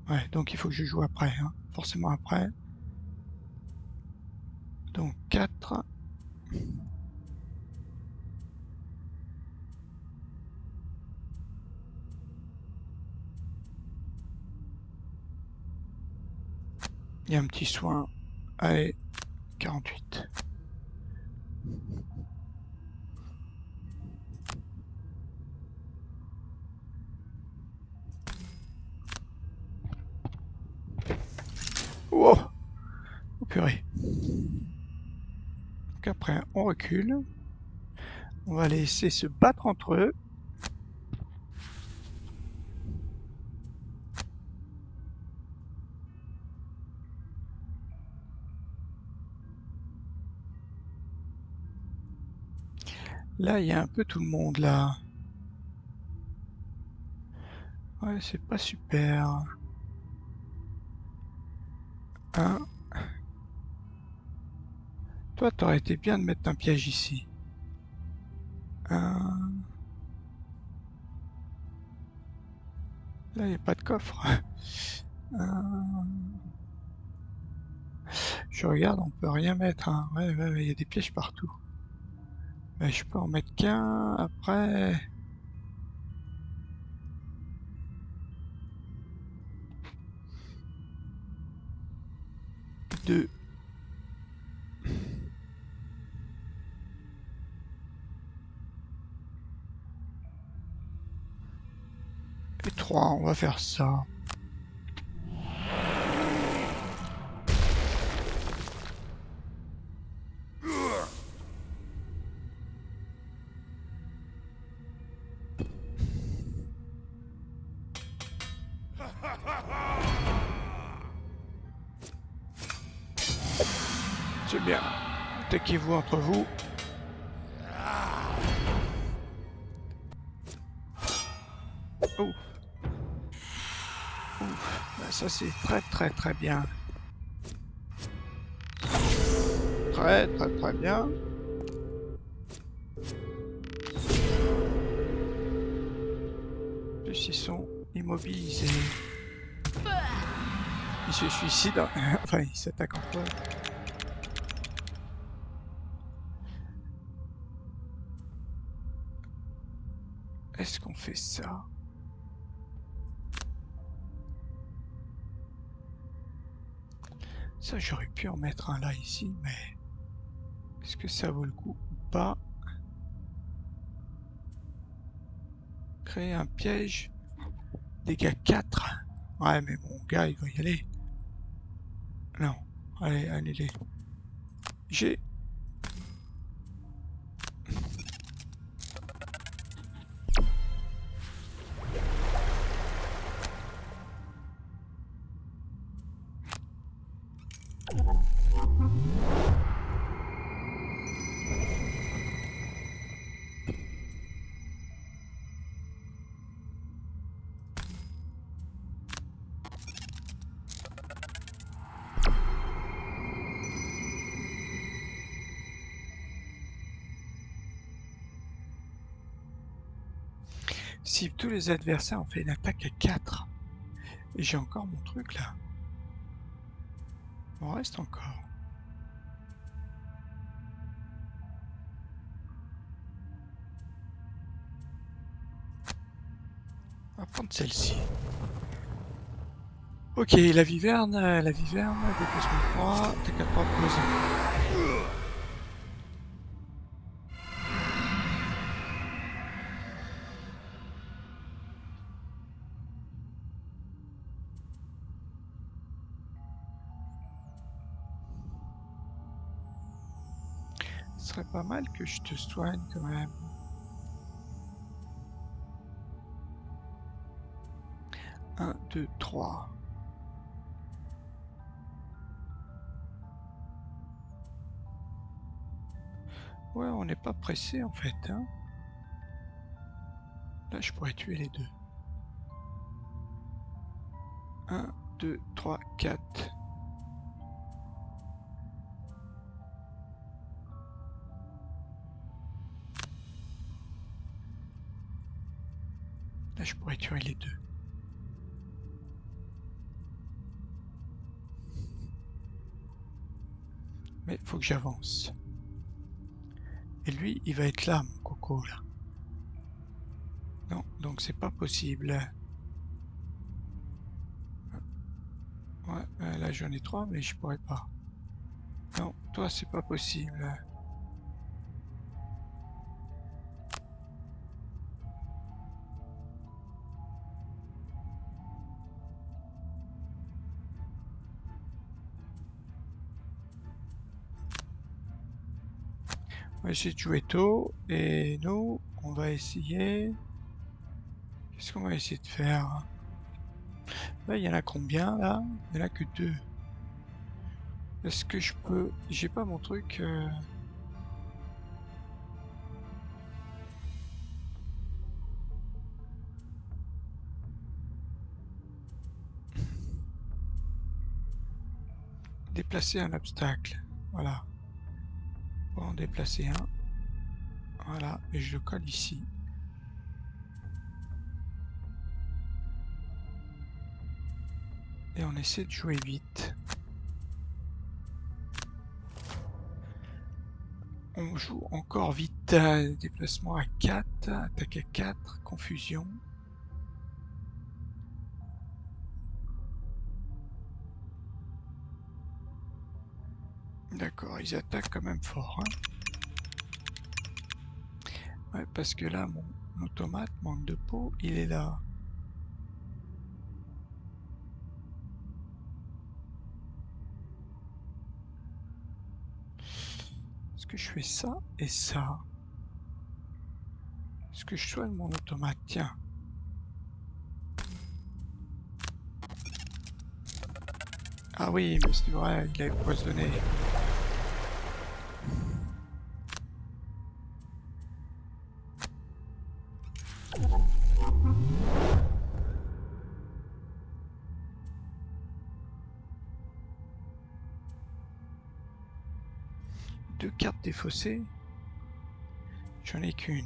Ouais, donc il faut que je joue après, hein. Forcément après. Donc 4. Il y a un petit soin. Allez, 48. Oh, oh purée. Donc après, on recule. On va les laisser se battre entre eux. Là, il y a un peu tout le monde, là. Ouais, c'est pas super. Hein? Toi, t'aurais été bien de mettre un piège ici. Là, il n'y a pas de coffre. Je regarde, on peut rien mettre, hein. Ouais, il y a des pièges partout. Mais je peux en mettre qu'un après. 2. Et 3, on va faire ça. C'est bien. Attaquez-vous entre vous. Oh. Ben, ça c'est très bien. Très bien. Plus ils sont immobilisés. Ils se suicident. Enfin, ils s'attaquent entre eux. Est-ce qu'on fait ça? Ça, j'aurais pu en mettre un là ici, mais est-ce que ça vaut le coup ou pas? Créer un piège. Dégâts 4. Ouais, mais mon gars, il va y aller. Non. Allez. J'ai... Si tous les adversaires ont fait une attaque à 4, et j'ai encore mon truc là. Il m'en reste encore. On va prendre celle-ci. Ok, la viverne, déplacement 3, attaque à 3 posées. Ce serait pas mal que je te soigne quand même. 1, 2, 3. Ouais, on n'est pas pressé en fait, hein. Là, je pourrais tuer les deux. 1, 2, 3, 4. Là, je pourrais tuer les deux. Mais faut que j'avance. Et lui, il va être là, mon coco, là. Non, donc c'est pas possible. Ouais, là j'en ai 3, mais je pourrais pas. Non, toi c'est pas possible. On va essayer de jouer tôt. Et nous, on va essayer... Qu'est-ce qu'on va essayer de faire? Là, il y en a combien, là? Il n'y en a que 2. Est-ce que je peux... J'ai pas mon truc... Déplacer un obstacle. Voilà. On va en déplacer un. Voilà. Et je le colle ici. Et on essaie de jouer vite. On joue encore vite. Déplacement à 4. Attaque à 4. Confusion. D'accord, ils attaquent quand même fort. Hein. Ouais, parce que là, mon automate manque de peau, il est là. Est-ce que je fais ça et ça? Est-ce que je soigne mon automate? Tiens. Ah oui, mais c'est vrai, il est poisonné. Deux cartes défaussées. J'en ai qu'une.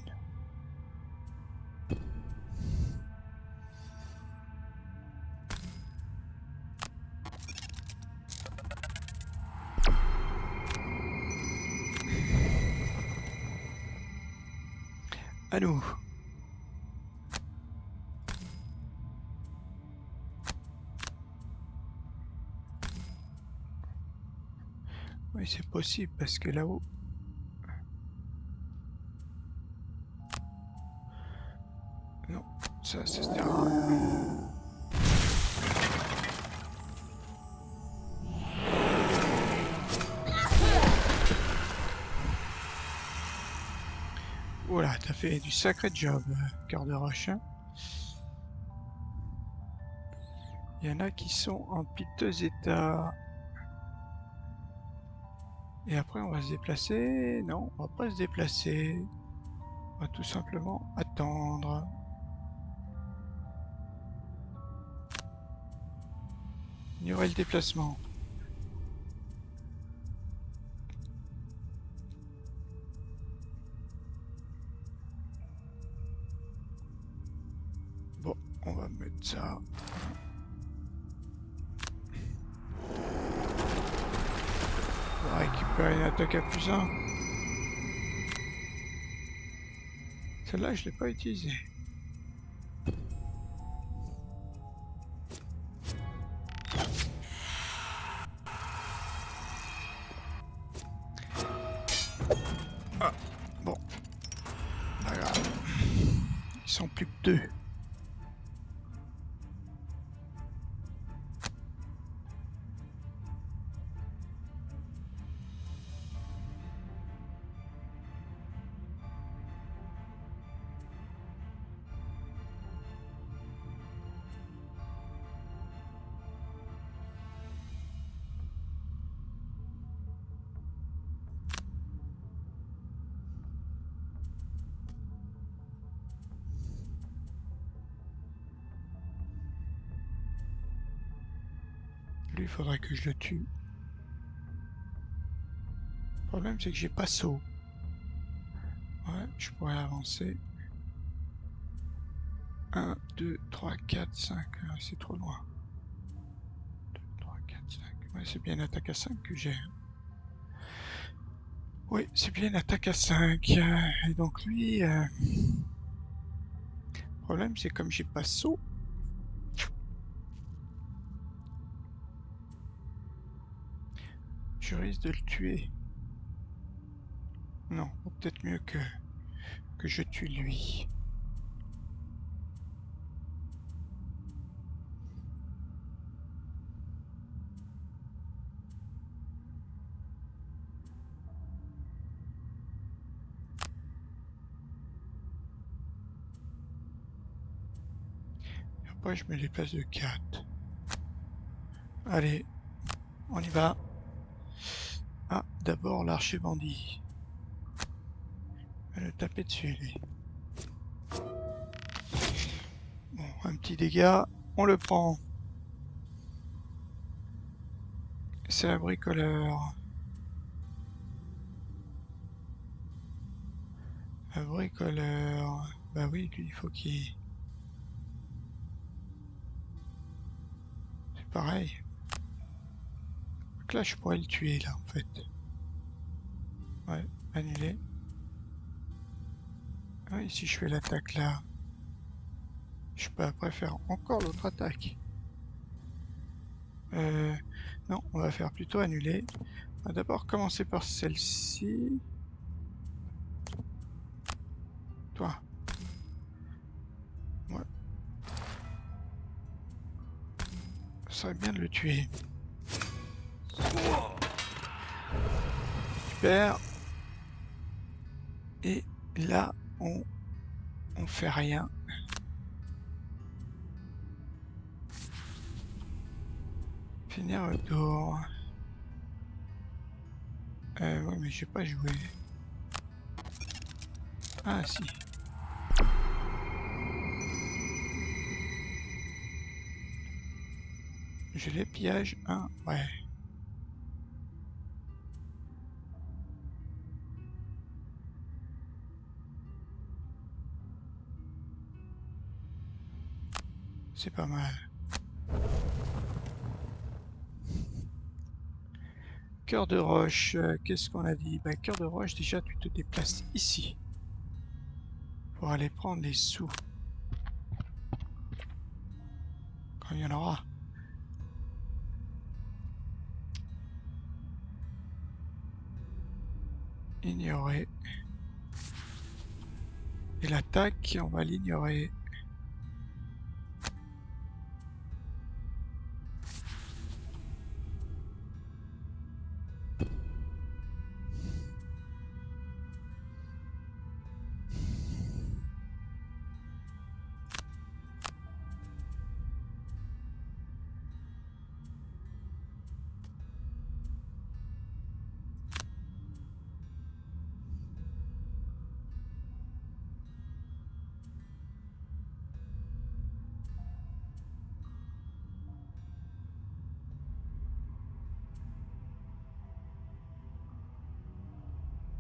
À nous. Oui, c'est possible parce que là-haut... Non, ça sert à rien. Voilà, t'as fait du sacré job, cœur de roche. Hein. Il y en a qui sont en piteux état. Et après, on va se déplacer. Non, on va pas se déplacer. On va tout simplement attendre. Ignorer le déplacement. Bon, on va mettre ça. On va récupérer une attaque à plus 1. Celle-là, je l'ai pas utilisée. Ah, bon. Pas grave. Ils sont plus que 2. Lui, il faudrait que je le tue. Le problème, c'est que j'ai pas saut. Ouais, je pourrais avancer. 1, 2, 3, 4, 5. C'est trop loin. 2, 3, 4, 5. Ouais, c'est bien une attaque à 5 que j'ai. Oui, c'est bien une attaque à 5. Et donc lui... Le problème, c'est comme j'ai pas saut... Je risque de le tuer. Non, peut-être mieux que je tue lui. Et après, je me déplace de 4. Allez, on y va. Ah, d'abord l'archer bandit. Je vais le taper dessus, lui. Bon, un petit dégât, on le prend. C'est un bricoleur. Un bricoleur. Bah oui, lui, il faut qu'il... C'est pareil. Donc là, je pourrais le tuer, là, en fait. Ouais, annuler. Oui, si je fais l'attaque là, je peux après faire encore l'autre attaque. Non, on va faire plutôt annuler. On va d'abord commencer par celle-ci. Toi. Ouais. Ça serait bien de le tuer. Super. Et là, on fait rien. Finir le tour. Ouais, mais j'ai pas joué. Ah, si. Je les pillage un. Ouais. C'est pas mal. Cœur de roche, qu'est-ce qu'on a dit? Bah, cœur de roche, déjà, tu te déplaces ici. Pour aller prendre les sous. Quand il y en aura. Ignorer. Et l'attaque, on va l'ignorer.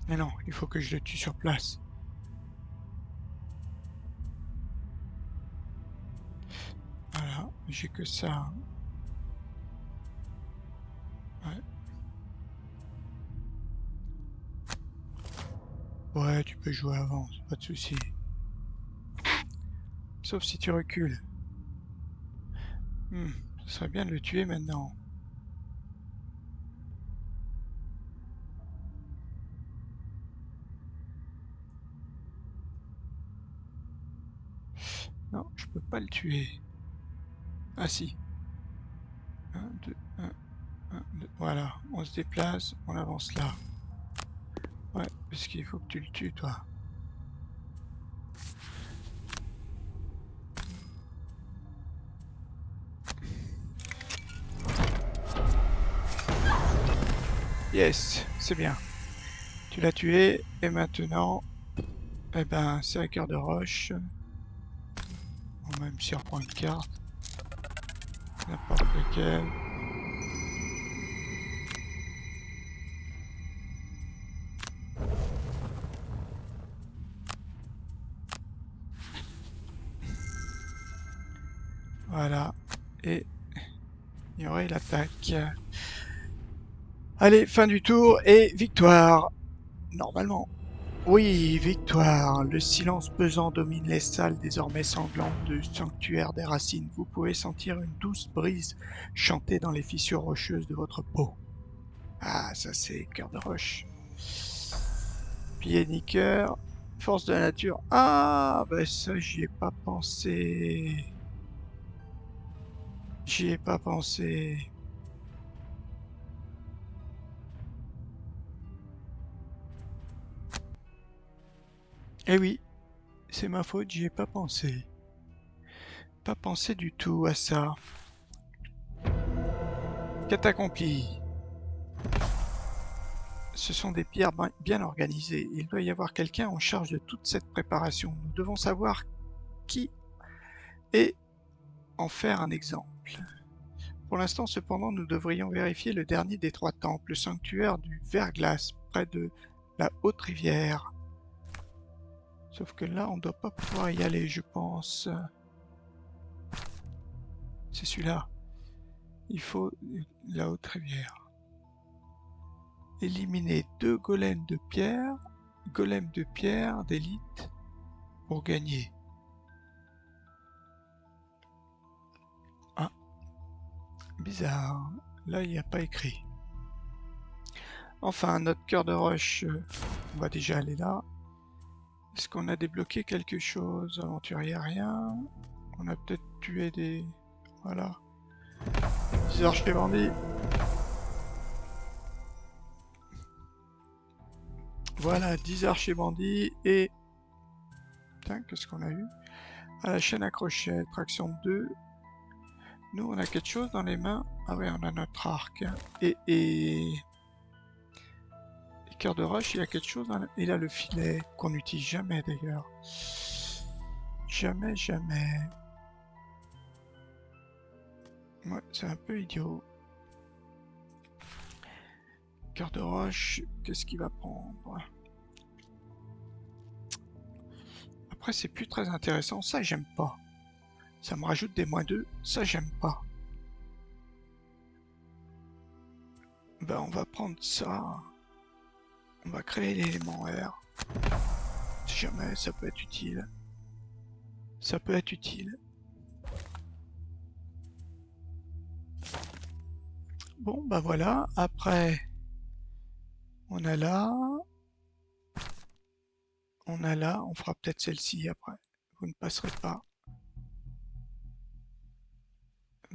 Mais non, il faut que je le tue sur place. Voilà, j'ai que ça. Ouais. Ouais, tu peux jouer avant, pas de souci. Sauf si tu recules. Ce serait bien de le tuer maintenant. Non, je peux pas le tuer. Ah si. 1, 2, 1, 1, 2. Voilà, on se déplace, on avance là. Ouais, parce qu'il faut que tu le tues, toi. Yes, c'est bien. Tu l'as tué, et maintenant, eh ben, c'est un cœur de roche. On va même s'y reprendre une carte. N'importe lequel. Voilà. Et il y aurait l'attaque. Allez, fin du tour et victoire. normalement. Oui, victoire. Le silence pesant domine les salles désormais sanglantes du sanctuaire des racines. Vous pouvez sentir une douce brise chanter dans les fissures rocheuses de votre peau. Ah, ça c'est cœur de roche. Pied niqueur. Force de la nature. Ah, bah ça j'y ai pas pensé. J'y ai pas pensé. Eh oui, c'est ma faute, j'y ai pas pensé. Pas pensé du tout à ça. Quête accomplie. Ce sont des pierres bien organisées. Il doit y avoir quelqu'un en charge de toute cette préparation. Nous devons savoir qui et en faire un exemple. Pour l'instant, cependant, nous devrions vérifier le dernier des 3 temples, le sanctuaire du Verglas, près de la Haute Rivière. Sauf que là, on ne doit pas pouvoir y aller, je pense. C'est celui-là. Il faut la Haute Rivière. Éliminer 2 golems de pierre d'élite pour gagner. Ah, bizarre. Là, il n'y a pas écrit. Enfin, notre cœur de roche, on va déjà aller là. Est-ce qu'on a débloqué quelque chose? Aventurier, rien. On a peut-être tué des... Voilà. 10 archers bandits. Voilà, 10 archers bandits et... Putain, qu'est-ce qu'on a eu? À la chaîne à crochet, traction 2. Nous, on a quelque chose dans les mains. Ah ouais, on a notre arc. Et cœur de roche, il y a quelque chose dans le... Il a le filet, qu'on n'utilise jamais d'ailleurs. Jamais, jamais. Ouais, c'est un peu idiot. Cœur de roche, qu'est-ce qu'il va prendre? Après, c'est plus très intéressant. Ça, j'aime pas. Ça me rajoute des -2. Ça, j'aime pas. Ben, on va prendre ça. On va créer l'élément R. Si jamais, ça peut être utile. Ça peut être utile. Bon, bah voilà. Après, on a là. On a là. On fera peut-être celle-ci après. Vous ne passerez pas.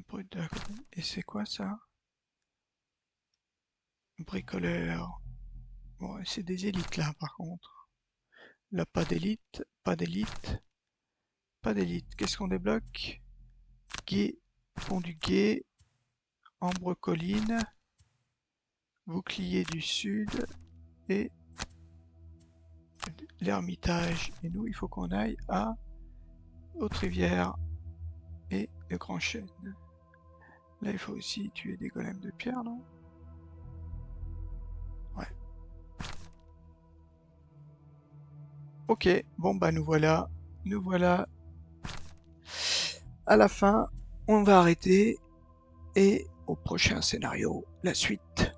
Brut de la... Et c'est quoi ça? Bricoleur. Bon, c'est des élites là par contre. Là, pas d'élite, pas d'élite, pas d'élite. Qu'est-ce qu'on débloque? Guet, pont du Guet, Ambre Colline, Bouclier du Sud et l'Ermitage. Et nous, il faut qu'on aille à Haute-Rivière et le Grand Chêne. Là, il faut aussi tuer des golems de pierre, non? Ouais. Ok, bon bah nous voilà à la fin. On va arrêter et au prochain scénario, la suite.